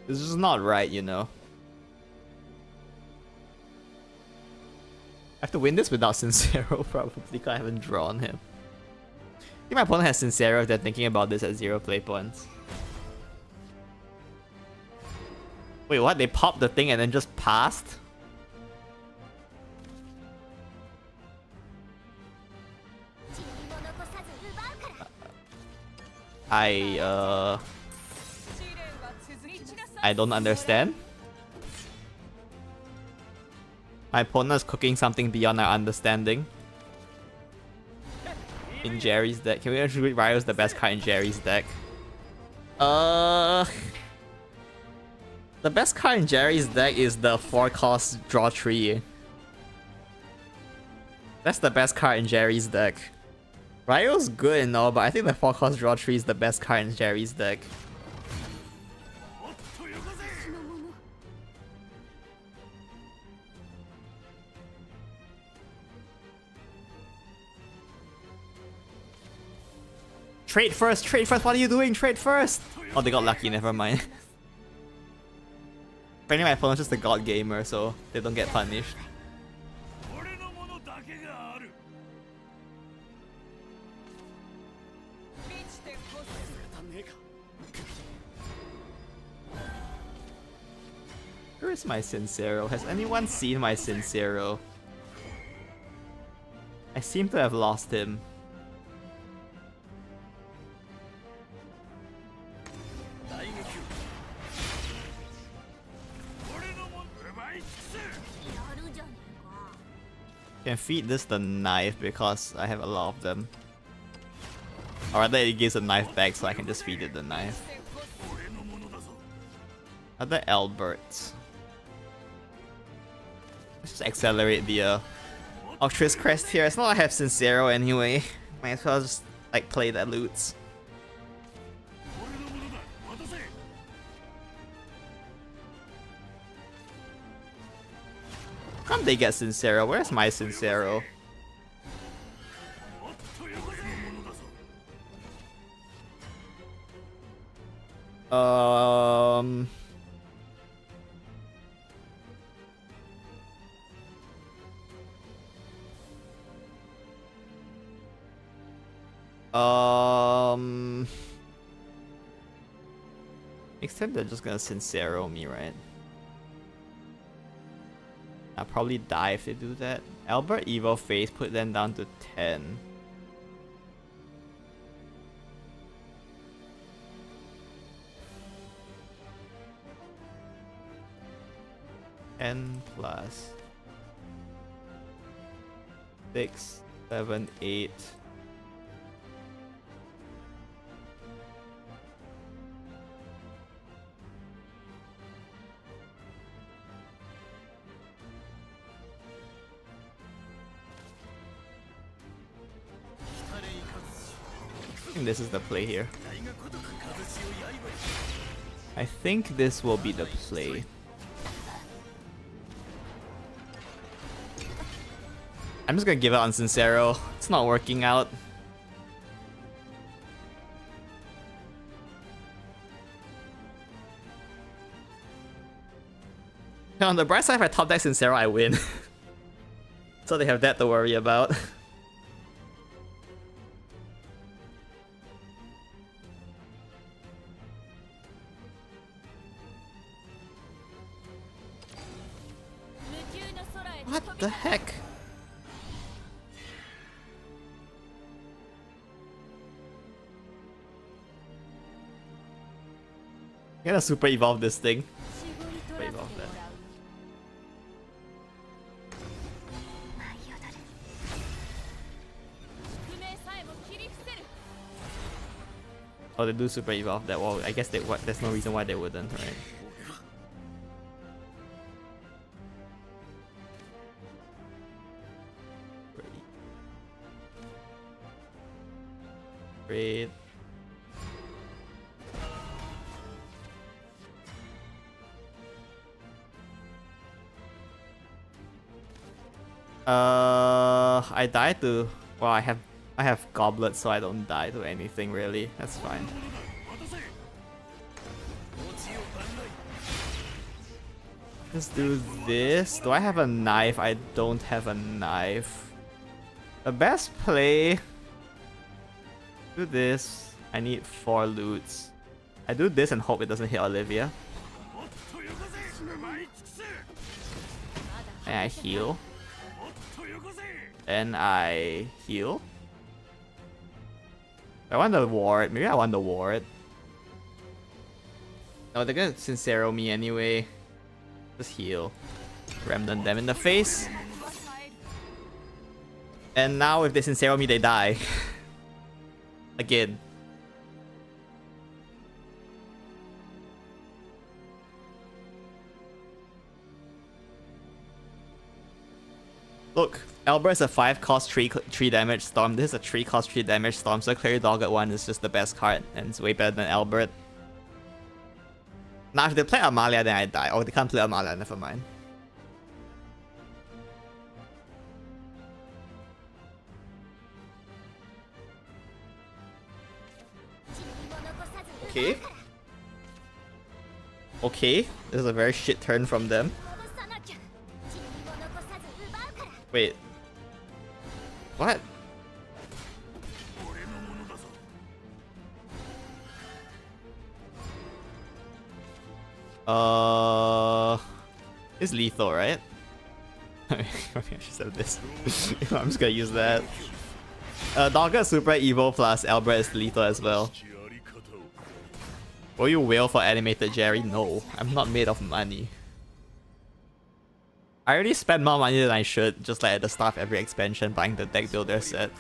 This is not right, you know. I have to win this without Sincero, probably, because I haven't drawn him. I think my opponent has Sincero if they're thinking about this at 0 play points. Wait, what? They popped the thing and then just passed? I don't understand. My opponent is cooking something beyond our understanding. In Jerry's deck. Can we actually Ryo's the best card in Jerry's deck? The best card in Jerry's deck is the 4-cost draw 3. That's the best card in Jerry's deck. Ryo's good and all, but I think the 4-cost draw 3 is the best card in Jerry's deck. Trade first, what are you doing? Trade first! Oh, they got lucky, never mind. Apparently my opponent's just a god gamer, so they don't get punished. Where is my Sincero? Has anyone seen my Sincero? I seem to have lost him. Can feed this the knife because I have a lot of them. Or rather it gives a knife back so I can just feed it the knife. Other Alberts. Let's just accelerate the Octress Crest here. It's not like I have Sincero anyway. Might as well just like play the loots. How come they get Sincero? Where's my Sincero? Except they're just gonna Sincero me, right? I'll probably die if they do that. Albert Evil Face, put them down to 10. N plus 6, 7, 8. I think this is the play here. I think this will be the play. I'm just gonna give it on Sincero. It's not working out. On the bright side, if I top deck Sincero, I win. So they have that to worry about. What the heck? I'm gonna super evolve this thing. Super evolve that. Oh, they do super evolve that. Well, I guess they there's no reason why they wouldn't, right? Great. I died to. Well, I have goblets, so I don't die to anything really. That's fine. Let's do this. Do I have a knife? I don't have a knife. The best play. Do this. I need 4 loots. I do this and hope it doesn't hit Olivia. And I heal. And I heal. I want the ward. Maybe I want the ward. Oh, they're gonna Sincero me anyway. Just heal. Remnant them in the face. And now if they Sincero me, they die. Again. Look, Albert is a 5 cost 3 damage storm. This is a 3 cost 3 damage storm, so Clear Dogged 1 is just the best card, and it's way better than Albert. Now if they play Amalia, then I die. Oh, they can't play Amalia, never mind. Okay. Okay, this is a very shit turn from them. Wait. What? It's lethal, right? Maybe I should say this. I'm just gonna use that. Dogger super evil plus Albert is lethal as well. Will you wail for animated Jerry? No, I'm not made of money. I already spent more money than I should, just like at the start of every expansion buying the deck builder set.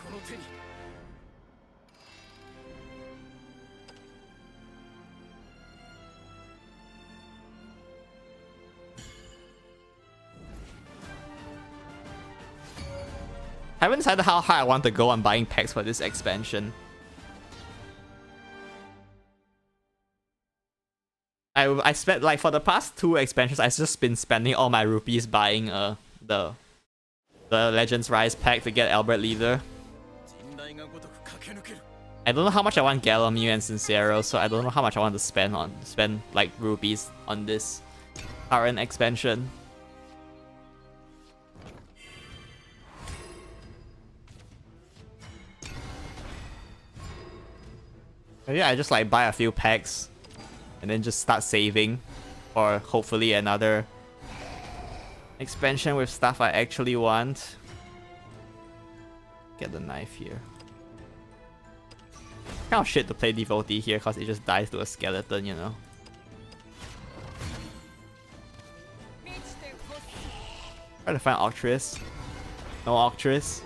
I haven't decided how hard I want to go on buying packs for this expansion. I spent, like, for the past 2 expansions, I've just been spending all my rupees buying the Legends Rise pack to get Albert Leader. I don't know how much I want Galomir and Sincero, so I don't know how much I want to spend like rupees on this current expansion. Maybe I just like buy a few packs and then just start saving, or hopefully another expansion with stuff I actually want. Get the knife here. Kind of shit to play Devotee here because it just dies to a skeleton, you know. Try to find Octress. No Octress.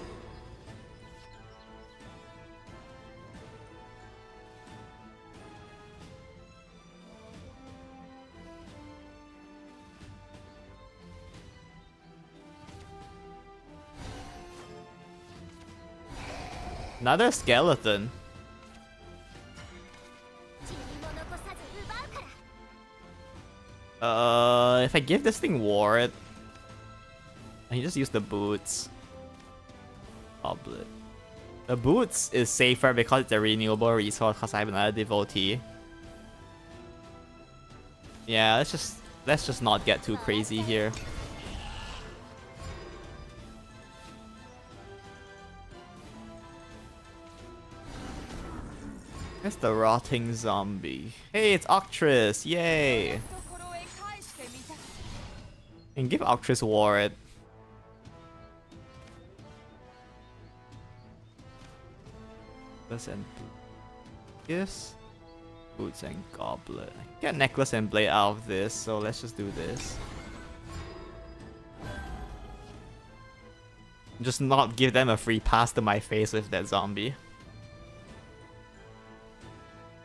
Another skeleton. If I give this thing ward, I can just use the boots. Goblet. The boots is safer because it's a renewable resource because I have another devotee. Yeah, let's just not get too crazy here. It's the rotting zombie. Hey, it's Octress! Yay! And give Octress ward. Necklace and yes, boots and goblet. Get necklace and blade out of this, so let's just do this. Just not give them a free pass to my face with that zombie.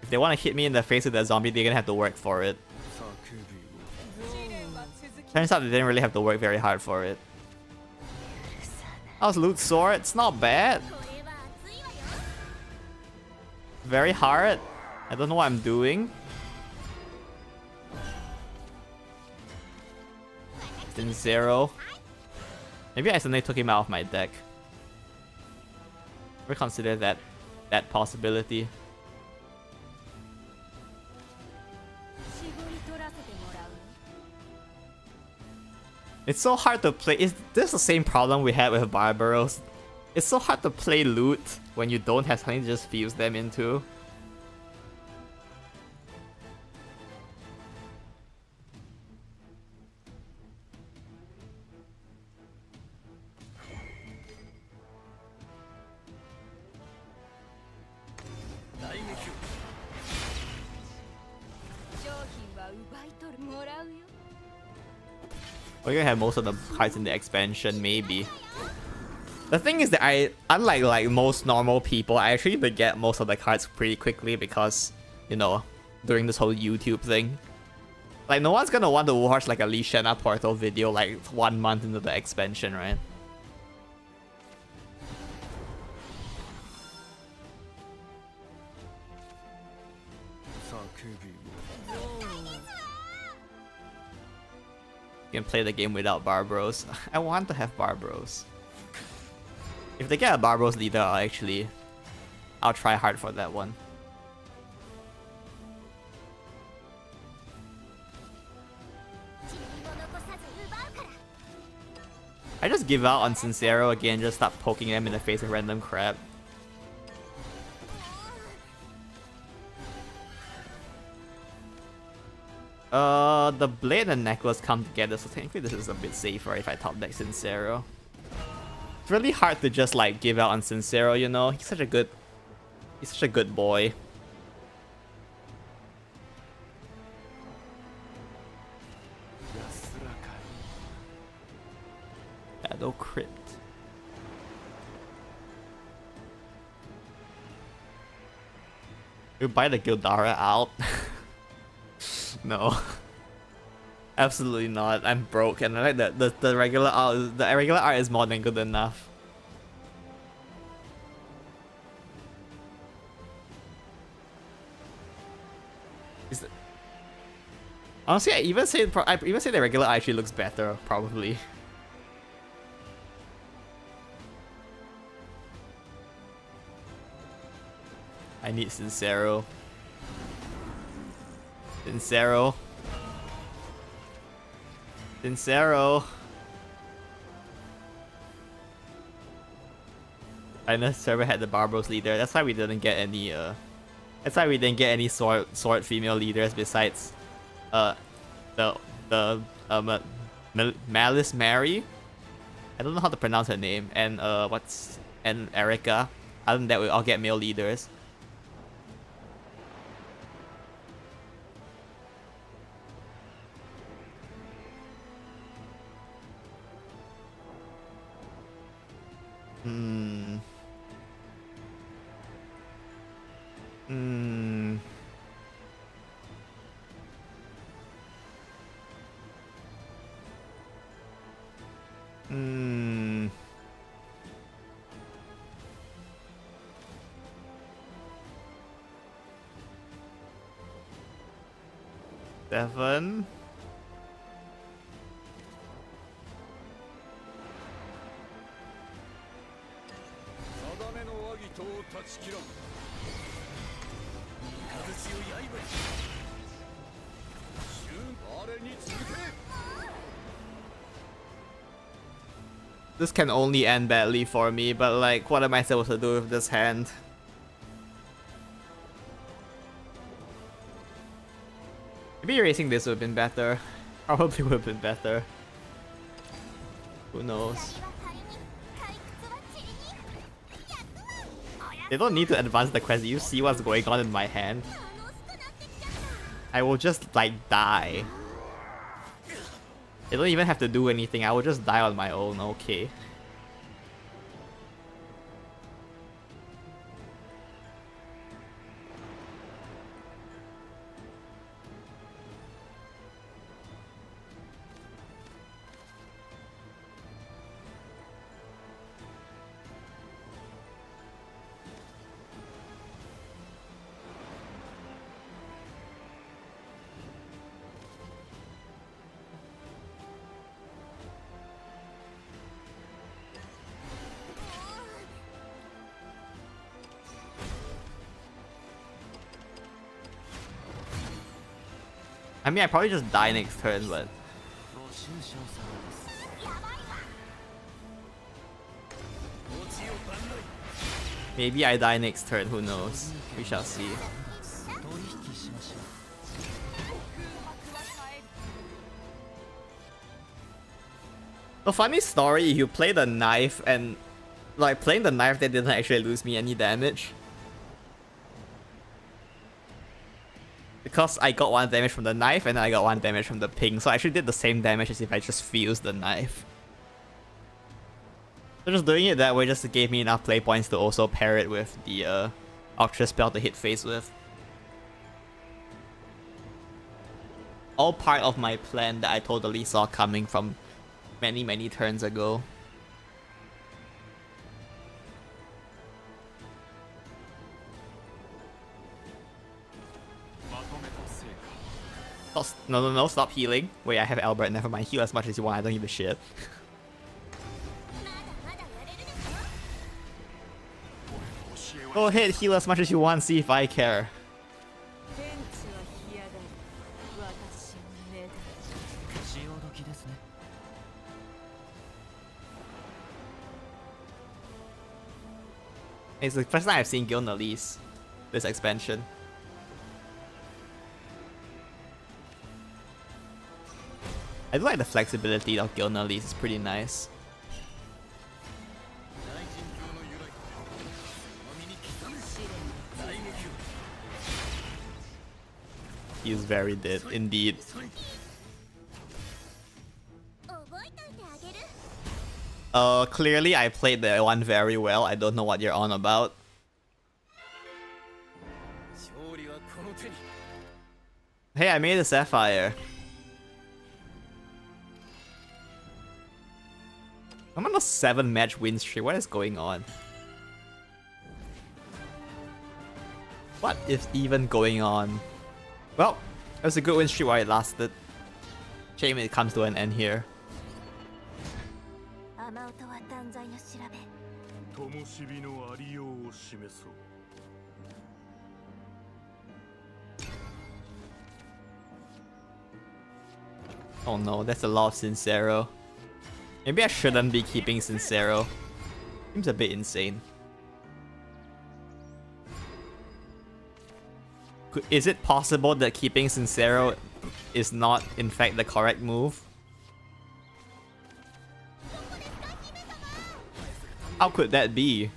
If they want to hit me in the face with that zombie, they're gonna have to work for it. Turns out they didn't really have to work very hard for it. How's loot sword? It's not bad. Very hard. I don't know what I'm doing. Then zero. Maybe I suddenly took him out of my deck. Ever consider that possibility? It's so hard to play. Is this the same problem we had with Barbaros? It's so hard to play loot when you don't have something to just fuse them into. We're gonna have most of the cards in the expansion, maybe. The thing is that unlike like most normal people, I actually get most of the cards pretty quickly because, you know, during this whole YouTube thing. Like, no one's gonna want to watch like a Lishana Portal video like 1 month into the expansion, right? You can play the game without Barbaros. I want to have Barbaros. If they get a Barbaros leader, I'll try hard for that one. I just give out on Sincero again, just start poking them in the face with random crap. The blade and necklace come together, so technically this is a bit safer if I top deck Sincero. It's really hard to just like give out on Sincero, you know? He's such a good boy. Shadow crit. You buy the Gildara out? No. Absolutely not. I'm broke and I like the regular art. The regular art is more than good enough. Honestly, I even say the regular art actually looks better, probably. I need Sincero. Sincero. Sincero. I know server had the Barbaros leader. That's why we didn't get any That's why we didn't get any sword female leaders besides the Malice Mary. I don't know how to pronounce her name, and and Erica. Other than that, we all get male leaders. Hmm. Hmm. Hmm. Seven. This can only end badly for me, but like, what am I supposed to do with this hand? Maybe erasing this would have been better. Probably would have been better. Who knows? They don't need to advance the quest. You see what's going on in my hand? I will just like die. They don't even have to do anything. I will just die on my own. Okay. I mean, I probably just die next turn, but... Maybe I die next turn, who knows? We shall see. The funny story, you play the knife and... Like, playing the knife, that didn't actually lose me any damage. Because I got 1 damage from the knife and then I got 1 damage from the ping, so I actually did the same damage as if I just fused the knife. So just doing it that way just gave me enough play points to also pair it with the Ultra spell to hit face with. All part of my plan that I totally saw coming from many turns ago. No, stop healing. Wait, I have Albert, never mind. Heal as much as you want, I don't give a shit. Go ahead, heal as much as you want, see if I care. It's the first time I've seen Gilnalise this expansion. I do like the flexibility of Gilnalise, it's pretty nice. He is very dead, indeed. Clearly I played the one very well, I don't know what you're on about. Hey, I made a Sapphire. I'm on a 7-match win streak. What is going on? What is even going on? Well, it was a good win streak while it lasted. Shame it comes to an end here. Oh no, that's a lot of Sincero. Maybe I shouldn't be keeping Sincero. Seems a bit insane. Is it possible that keeping Sincero is not in fact the correct move? How could that be?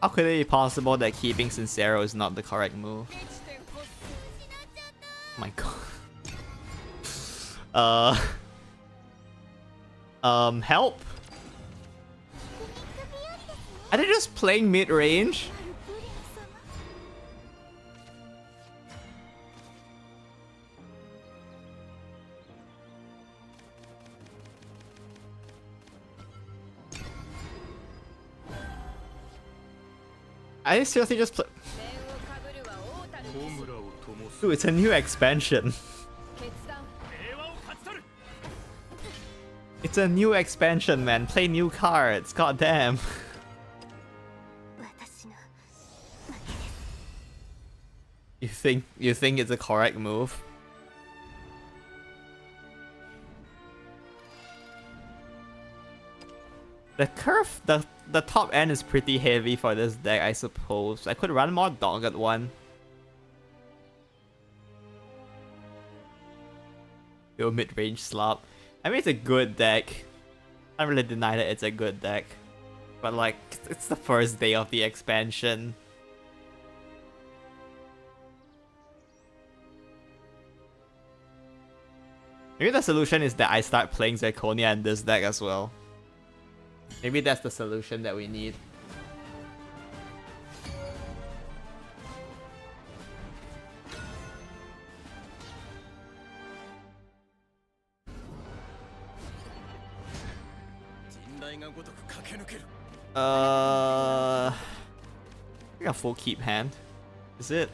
How could it be possible that keeping Sincero is not the correct move? Oh my god. Help? Are they just playing mid-range? Are they seriously just play? Dude, it's a new expansion. It's a new expansion, man. Play new cards. God damn. You think it's a correct move? The curve, the top end is pretty heavy for this deck, I suppose. I could run more dogged one. Yo, mid-range slop. I mean, it's a good deck. I don't really deny that it's a good deck. But like, it's the first day of the expansion. Maybe the solution is that I start playing Zirconia in this deck as well. Maybe that's the solution that we need. I think a full keep hand. Is it?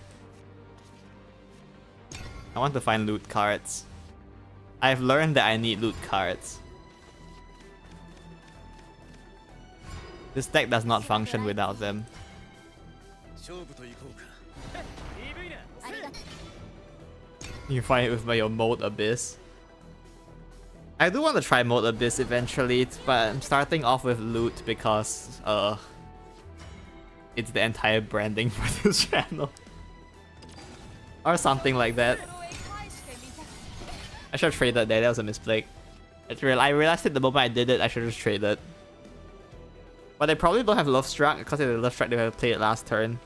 I want to find loot cards. I've learned that I need loot cards. This deck does not function without them. You find it with your Mold Abyss. I do want to try Mold Abyss eventually, but I'm starting off with loot because it's the entire branding for this channel. Or something like that. I should have traded that was a mistake. I realized it the moment I did it, I should have just traded. But they probably don't have Love Struck, because if they Love Struck, they would have played it last turn.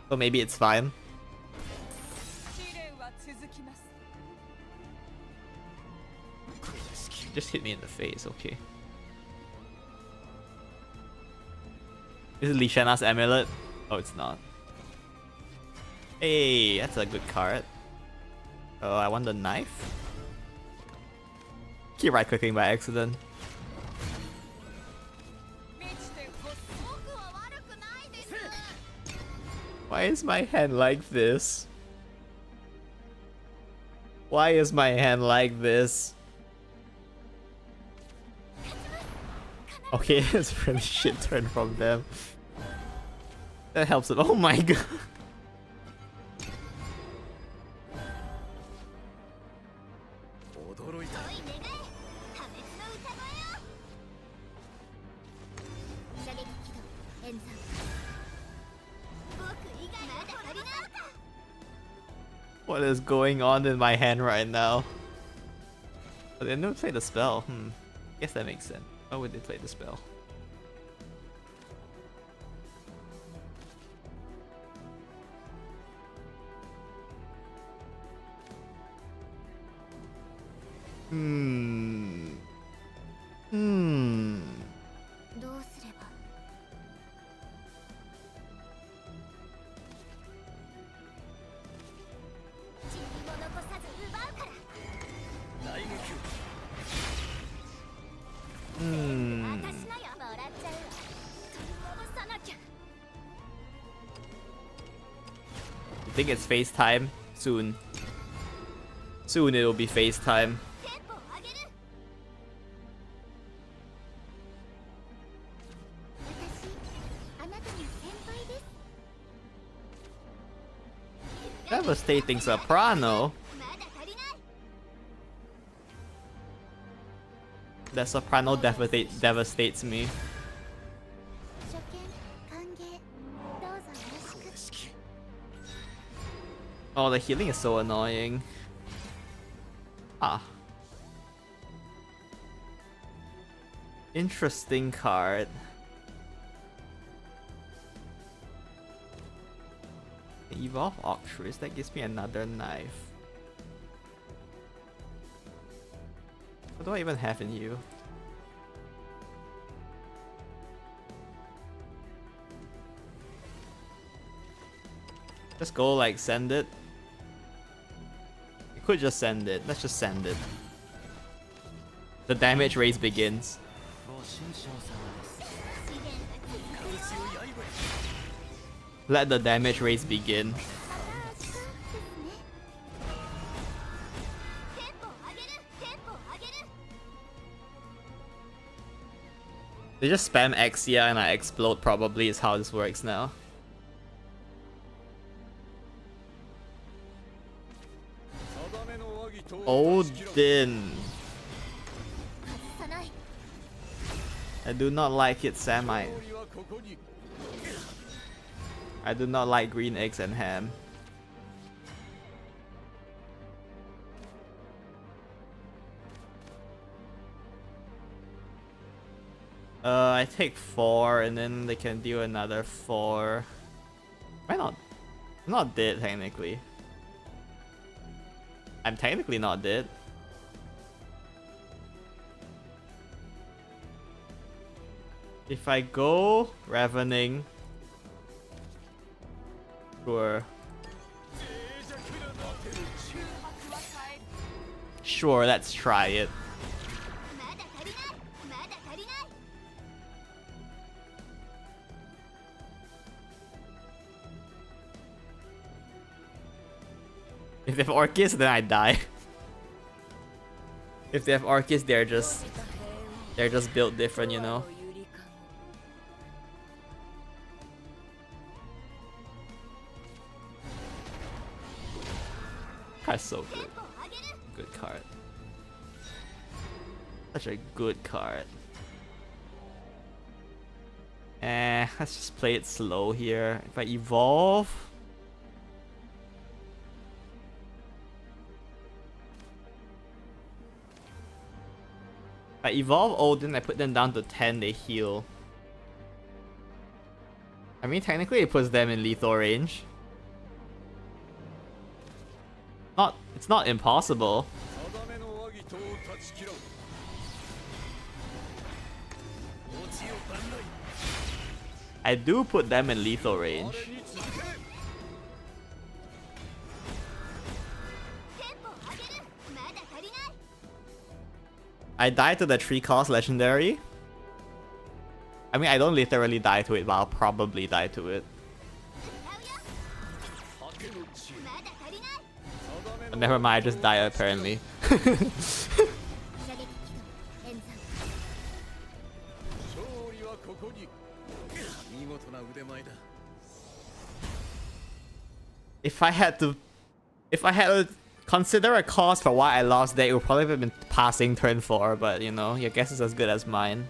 So maybe it's fine. Just hit me in the face, okay. Is it Lishana's Amulet? Oh, it's not. Hey, that's a good card. Oh, I want the knife. Keep right clicking by accident. Why is my hand like this? Why is my hand like this? Okay, it's a really shit turn from them. That helps it. Oh my god. What is going on in my hand right now? Oh, they never played the spell. Guess that makes sense. Why would they play the spell? I think it's FaceTime soon. Soon it'll be FaceTime. Devastating Soprano. That soprano devastates me. Oh, the healing is so annoying. Ah. Interesting card. Evolve Octrus, that gives me another knife. What do I even have in you? Just go like send it. You could just send it. Let's just send it. The damage race begins. Let the damage race begin. They just spam Exia and I explode probably is how this works now. Odin. I do not like it, Samite. I do not like green eggs and ham. I take 4 and then they can deal another 4. Why not? I'm not dead technically. I'm technically not dead. If I go Ravening, sure. Sure, let's try it. If they have Orchis, then I die. If they have Orchis, they're just built different, you know. Card's so good. Good card. Such a good card. Let's just play it slow here. If I evolve. If I evolve Odin, I put them down to 10, they heal. I mean, technically it puts them in lethal range. It's not impossible. I do put them in lethal range. I die to the 3-cost legendary. I mean, I don't literally die to it, but I'll probably die to it. Never mind, I just die apparently. If I had to consider a cause for why I lost that, it would probably have been passing turn 4, but you know, your guess is as good as mine.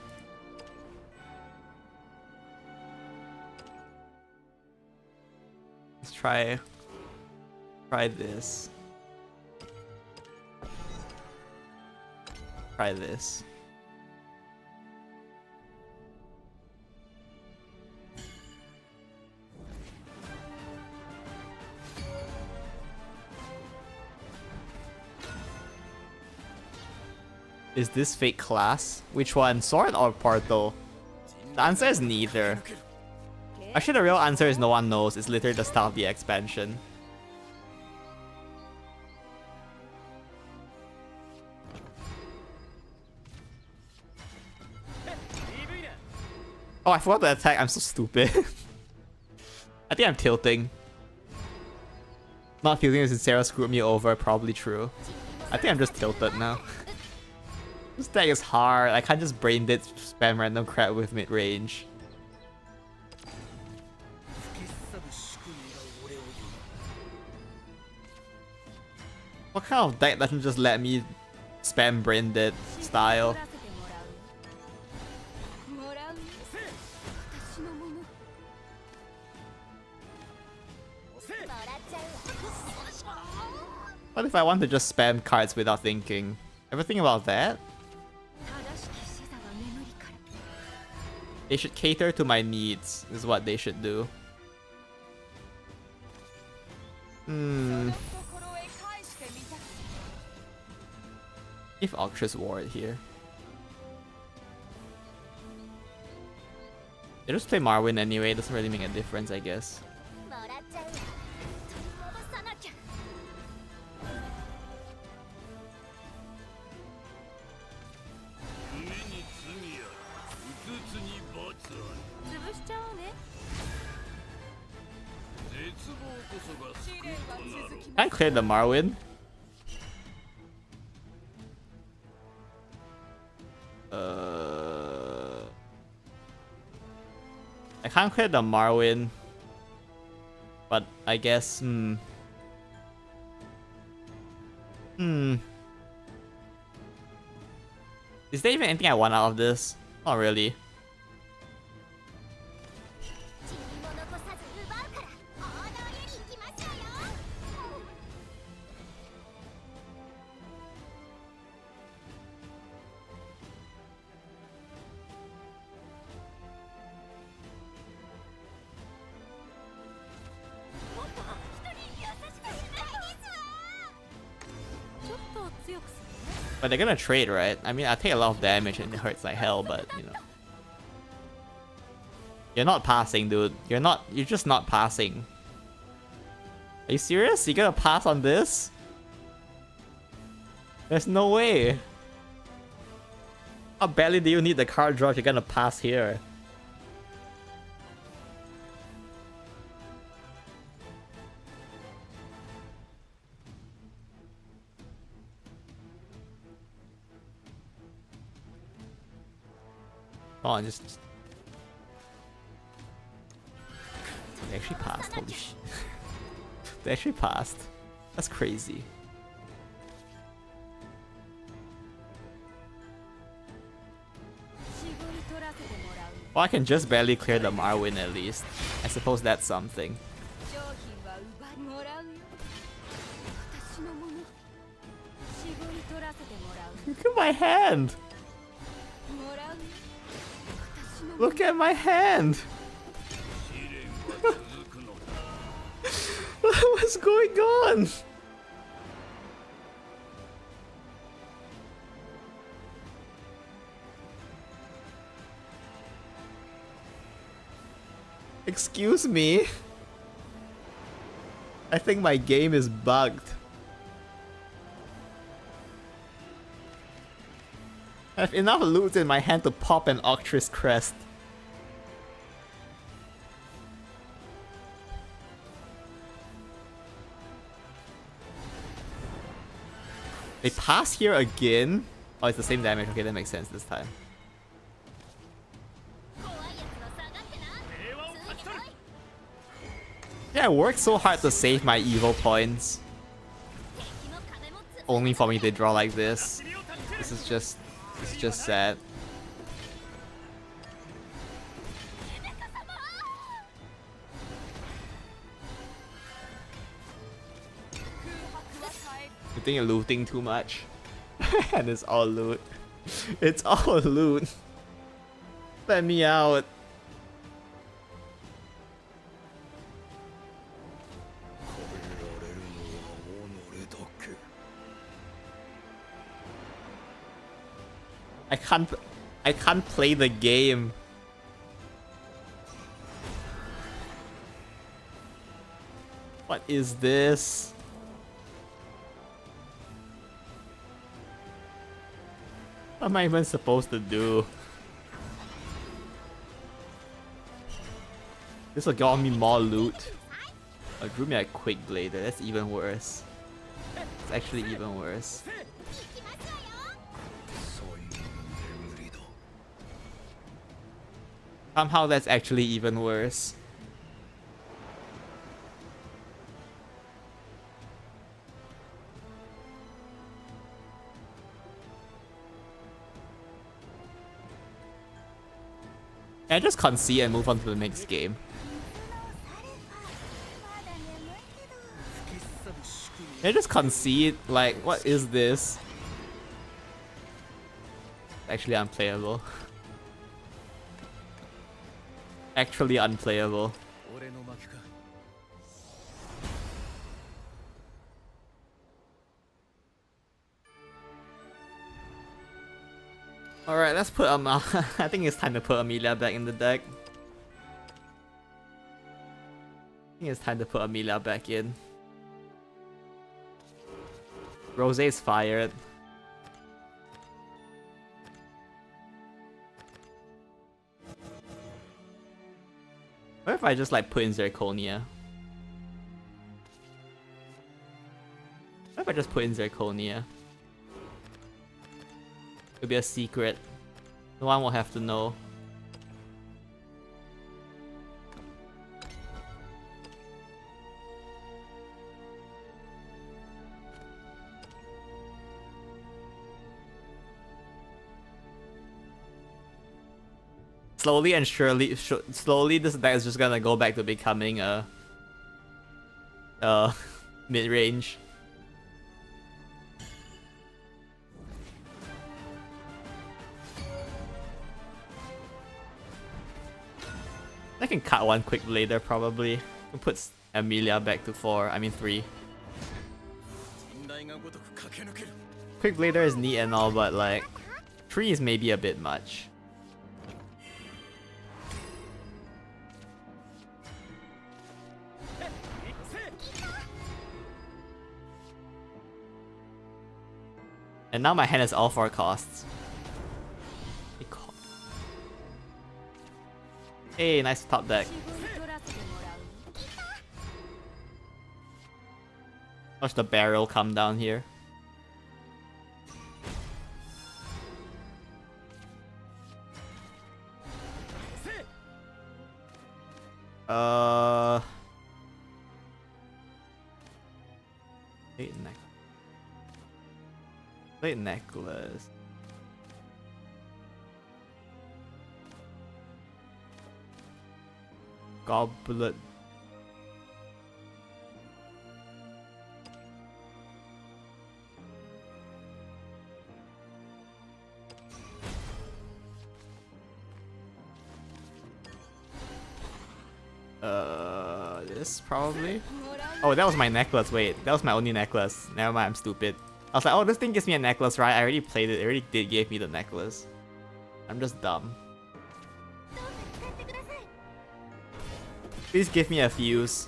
Let's try this. Try this. Is this fake class? Which one? Sword or Portal? The answer is neither. Actually, the real answer is no one knows. It's literally the start of the expansion. Oh, I forgot to attack. I'm so stupid. I think I'm tilting. Not feeling as Sarah screwed me over. Probably true. I think I'm just tilted now. This deck is hard. I can't just brain dead spam random crap with mid range. What kind of deck doesn't just let me spam brain dead style? What if I want to just spam cards without thinking? Ever think about that? They should cater to my needs, is what they should do. If Ultra's Ward here. They just play Marwyn anyway, doesn't really make a difference, I guess. Can I clear the Marwyn? I can't clear the Marwyn, but I guess, Is there even anything I want out of this? Not really. But they're gonna trade, right? I mean, I take a lot of damage and it hurts like hell, but you know. You're not passing, dude. You're just not passing. Are you serious? You're gonna pass on this? There's no way. How badly do you need the card draw if you're gonna pass here? Come on, just... They actually passed, holy shit. They actually passed. That's crazy. Well, I can just barely clear the Marwyn at least. I suppose that's something. Look at my hand! Look at my hand! What's going on? Excuse me? I think my game is bugged. I have enough loot in my hand to pop an Octris Crest. They pass here again? Oh, it's the same damage. Okay, that makes sense this time. Yeah, I worked so hard to save my evil points. Only for me to draw like this. This is just sad. You think you're looting too much? And it's all loot. It's all loot. Let me out. I can't play the game. What is this? What am I even supposed to do? This will get me more loot. Oh, drew me a quick blader. That's even worse. It's actually even worse. Somehow that's actually even worse. I just concede and move on to the next game. They just concede. Like, what is this? Actually unplayable. Actually unplayable. Alright, let's put I think it's time to put Amelia back in the deck. I think it's time to put Amelia back in. Rosé's fired. What if I just like put in Zirconia? What if I just put in Zirconia? It'll be a secret. No one will have to know. Slowly and surely, slowly this deck is just gonna go back to becoming a mid-range. I can cut one Quick Blader probably. It puts Amelia back to 4, I mean 3. Quick Blader is neat and all, but like 3 is maybe a bit much. And now my hand is all 4 costs. Hey, nice top deck. Watch the barrel come down here. Plate necklace. Goblet. This probably. Oh, that was my necklace. Wait, that was my only necklace. Never mind, I'm stupid. I was like, oh, this thing gives me a necklace, right? I already played it. It already did give me the necklace. I'm just dumb. Please give me a fuse.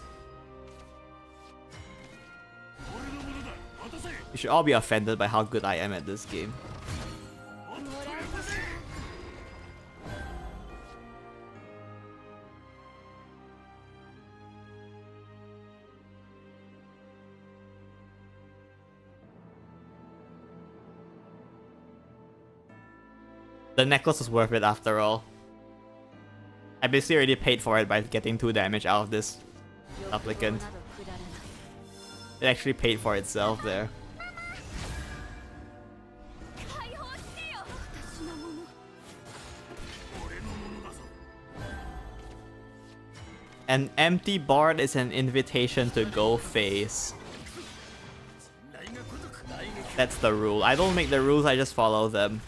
You should all be offended by how good I am at this game. The necklace was worth it after all. I basically already paid for it by getting 2 damage out of this applicant. It actually paid for itself there. An empty board is an invitation to go face. That's the rule. I don't make the rules, I just follow them.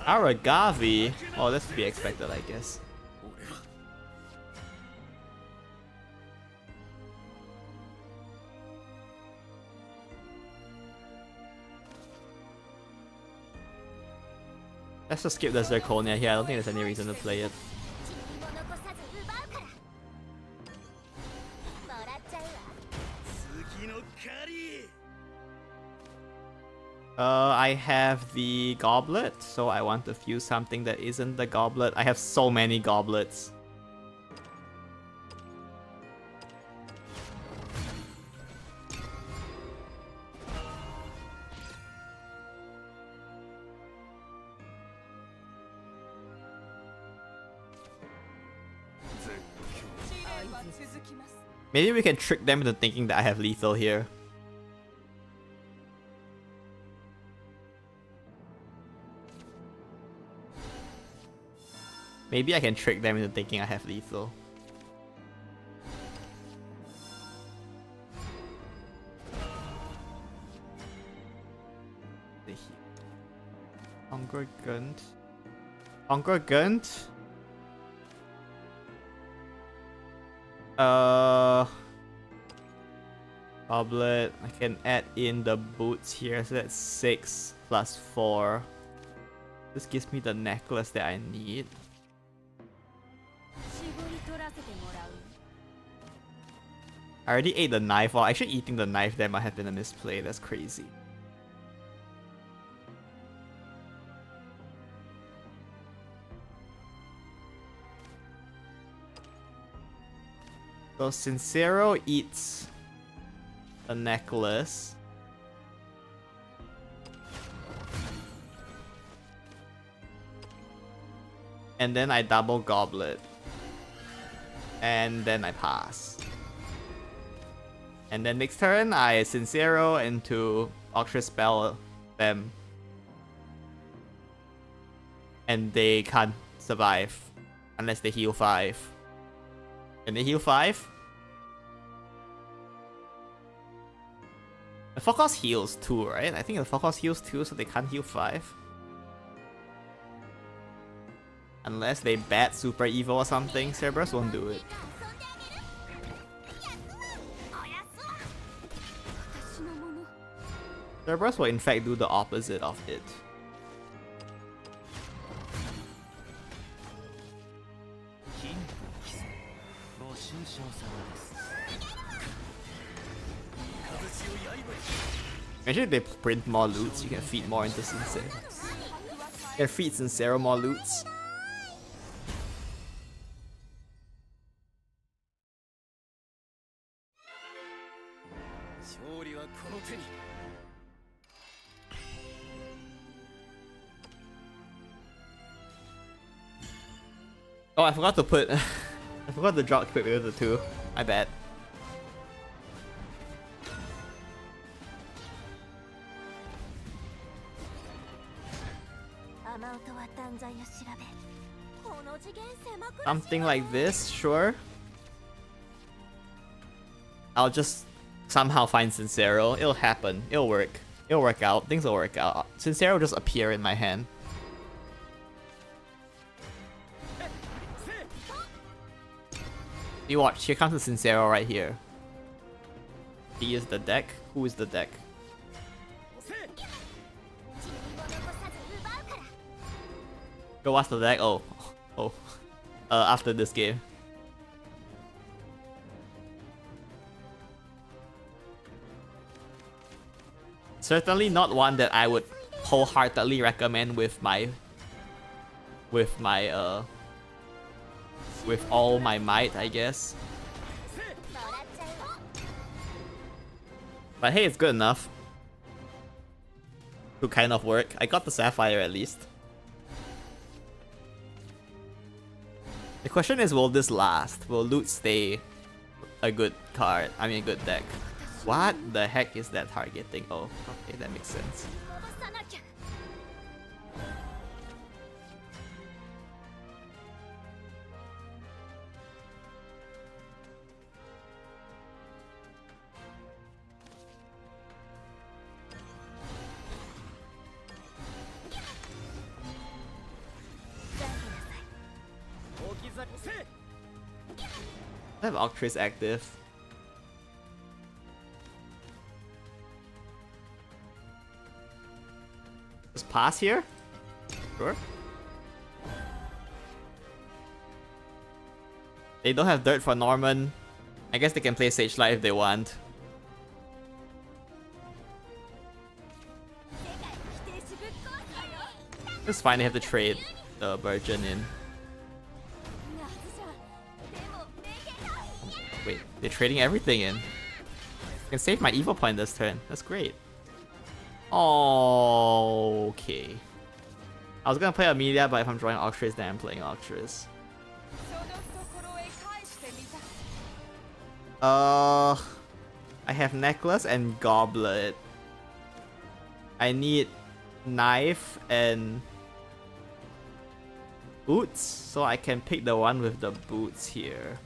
Aragavi? Oh, that's to be expected, I guess. Let's just skip the Zirconia here. I don't think there's any reason to play it. I have the goblet, so I want to fuse something that isn't the goblet. I have so many goblets. Maybe we can trick them into thinking that I have lethal here. Maybe I can trick them into thinking I have lethal. Congregant. Congregant? Goblet. I can add in the boots here, so that's 6 plus 4. This gives me the necklace that I need. I already ate the knife. Well, actually eating the knife there might have been a misplay. That's crazy. So Sincero eats the necklace. And then I double goblet. And then I pass. And then next turn I Sincero into Ultra Spell them. And they can't survive unless they heal 5. Can they heal 5? The Focus heals 2, right? I think the Focus heals 2, so they can't heal 5. Unless they bat Super Evil or something, Cerberus won't do it. Cerberus will in fact do the opposite of it. Imagine if they print more loots, you can feed more into Sincero. You can feed Sincero more loots. Oh, I forgot to put... I forgot to drop quick with the 2. My bad. Something like this, sure. I'll just somehow find Sincero. It'll happen. It'll work. It'll work out. Things will work out. Sincero will just appear in my hand. You watch, here comes the Sincero right here. He is the deck. Who is the deck? Go watch the deck. Oh. Oh. After this game. Certainly not one that I would wholeheartedly recommend with all my might, I guess. But hey, it's good enough to kind of work. I got the Sapphire at least. The question is, will this last? Will loot stay a good card? I mean, a good deck. What the heck is that targeting? Oh, okay, that makes sense. I have Octris active. Just pass here? Sure. They don't have dirt for Norman. I guess they can play Sage Light if they want. It's fine, they have to trade the Virgin in. Wait, they're trading everything in. I can save my evil point this turn. That's great. Oh, okay. I was gonna play Amelia, but if I'm drawing Octris, then I'm playing Octris. I have necklace and goblet. I need knife and boots, so I can pick the one with the boots here.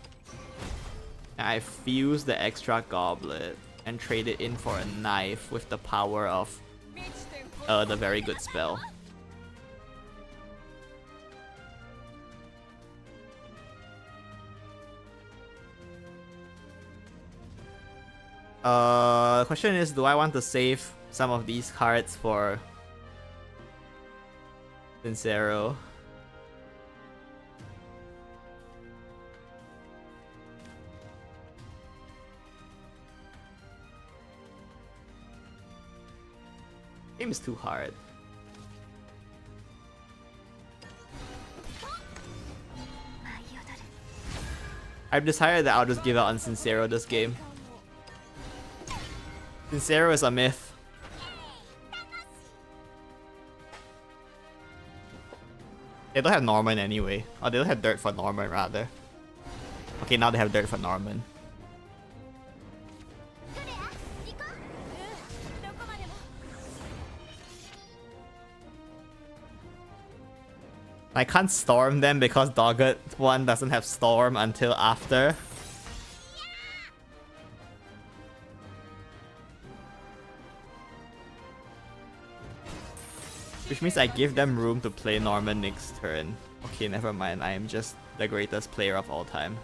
And I fuse the extra goblet and trade it in for a knife with the power of the very good spell. The question is, do I want to save some of these cards for Sincero? Game is too hard. I've decided that I'll just give out on Sincero this game. Sincero is a myth. They don't have Norman anyway. Oh, they don't have dirt for Norman rather. Okay, now they have dirt for Norman. I can't storm them because Doggett 1 doesn't have storm until after. Which means I give them room to play Norman next turn. Okay, never mind. I am just the greatest player of all time.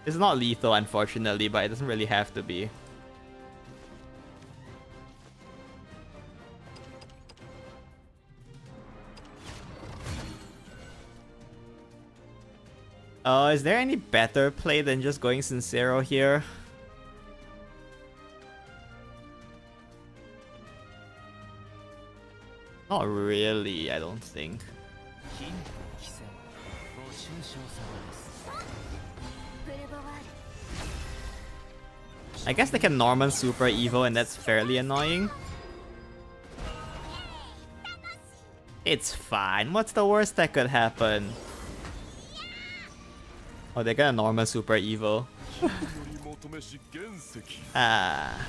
It's not lethal, unfortunately, but it doesn't really have to be. Is there any better play than just going Sincero here? Not really, I don't think. I guess they can Norman Super Evil and that's fairly annoying. It's fine, what's the worst that could happen? Oh, they're gonna Norman Super Evil. Ah.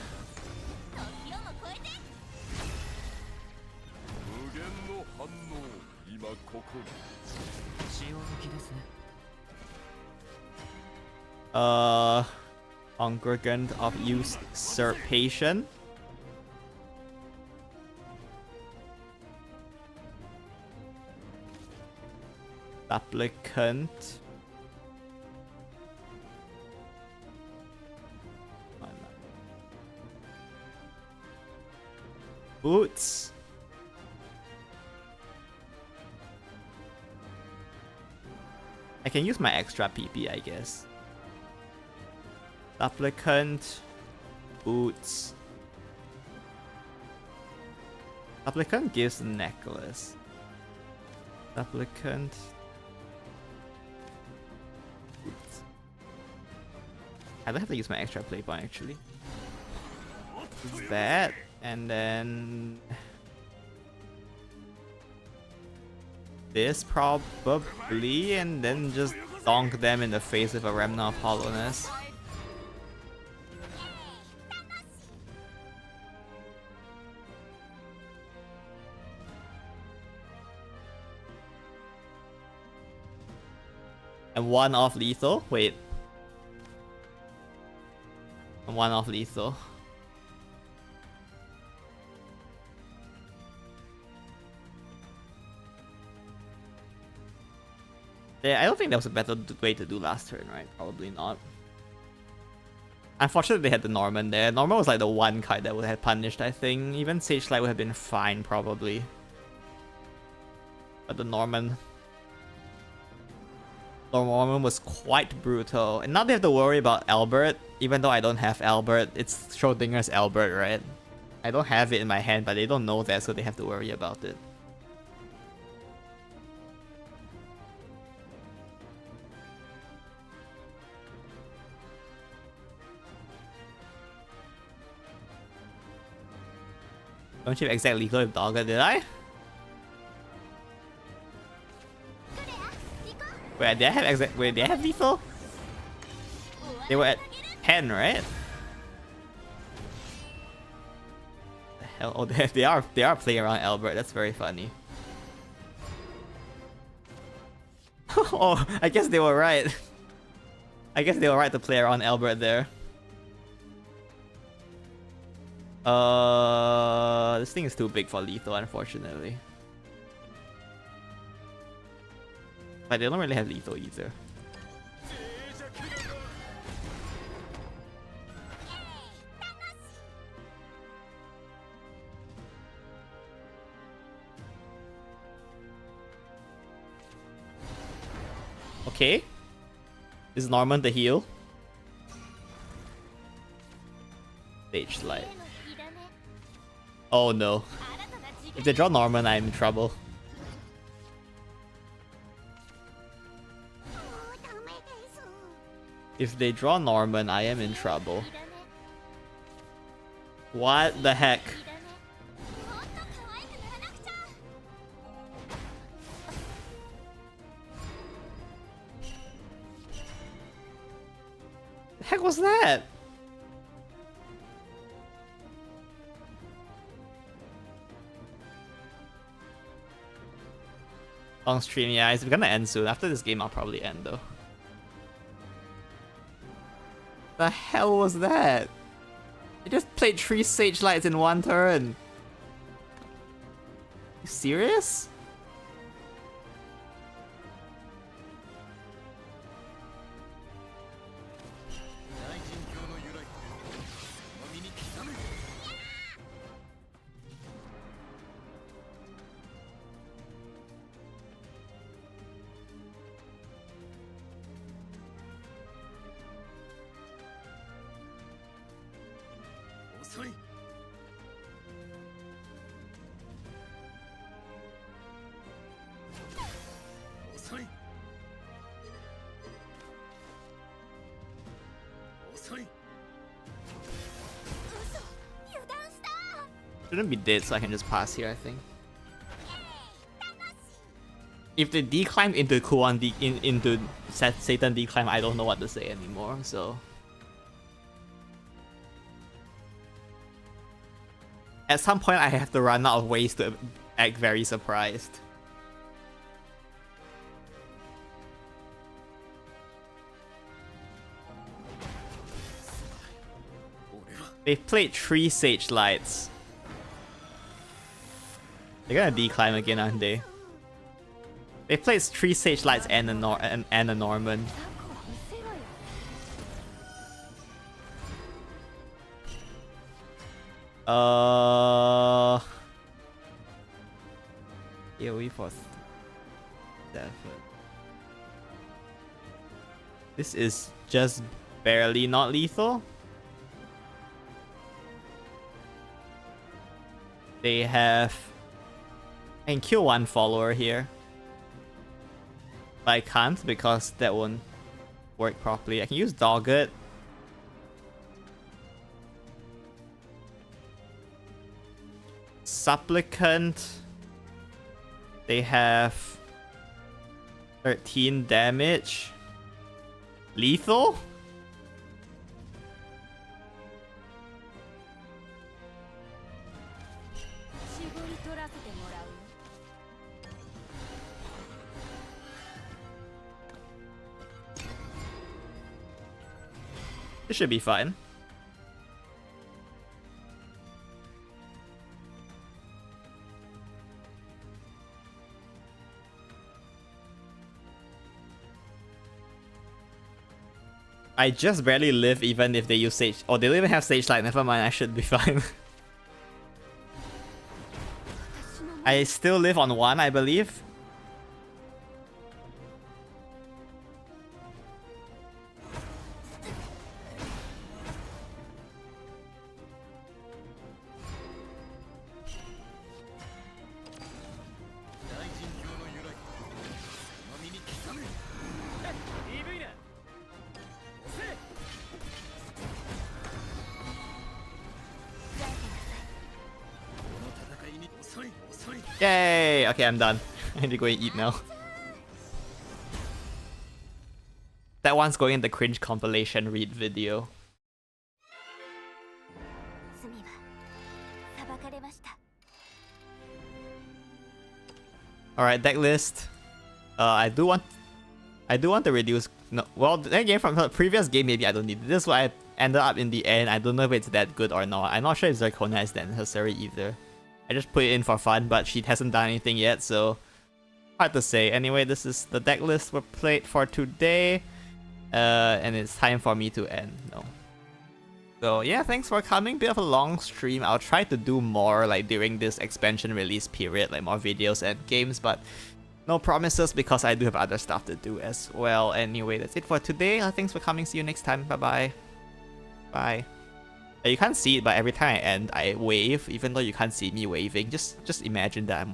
Congregant of Usurpation. Supplicant. Boots. I can use my extra PP, I guess. Supplicant. Boots. Supplicant gives necklace. Supplicant. Boots. I don't have to use my extra play point actually. That. And then this probably, and then just donk them in the face with a Remnant of Hollowness. And one off lethal? Wait. And one off lethal. Yeah, I don't think that was a better way to do last turn, right? Probably not. Unfortunately, they had the Norman there. Norman was like the one card that would have punished, I think. Even Sage Light would have been fine, probably. But the Norman was quite brutal. And now they have to worry about Albert. Even though I don't have Albert, it's Schrodinger's Albert, right? I don't have it in my hand, but they don't know that, so they have to worry about it. Don't you have exact lethal with Dogger, did I? Wait, did I have exact? Wait, did I have lethal? They were at 10, right? The hell? Oh, they are playing around Albert. That's very funny. Oh, I guess they were right. I guess they were right to play around Albert there. This thing is too big for lethal, unfortunately. But they don't really have lethal either. Okay. Is Norman the heal? Stage light. Oh no. If they draw Norman, I'm in trouble. If they draw Norman, I am in trouble. What the heck? The heck was that? Long stream, yeah, it's gonna end soon. After this game, I'll probably end though. The hell was that? I just played 3 Sage Lights in 1 turn. You serious? Shouldn't be dead, so I can just pass here, I think. If they decline into Kuan into Satan decline, I don't know what to say anymore, so. At some point, I have to run out of ways to act very surprised. They've played 3 Sage Lights. They're gonna decline again, aren't they? They played 3 Sage Lights and a Norman. AoE for 7. This is just barely not lethal. They have... I can kill 1 follower here. But I can't because that won't work properly. I can use Dogged. Supplicant. They have 13 damage. Lethal? This should be fine. I just barely live even if they use Sage. Oh, they don't even have Sage Light. Never mind, I should be fine. I still live on 1, I believe. Yay! Okay, I'm done. I need to go and eat now. That one's going in the cringe compilation read video. Alright, deck list. I do want to reduce. No, well, that game from the previous game, maybe I don't need it. This is what I ended up in the end. I don't know if it's that good or not. I'm not sure if Zirconia is that necessary either. I just put it in for fun, but she hasn't done anything yet, so hard to say. Anyway, this is the deck list we played for today, and it's time for me to end. No. So yeah, thanks for coming. Bit of a long stream. I'll try to do more like during this expansion release period, like more videos and games, but no promises because I do have other stuff to do as well. Anyway, that's it for today. Thanks for coming. See you next time. Bye-bye. Bye. You can't see it, but every time I end, I wave, even though you can't see me waving. Just imagine that I'm waving.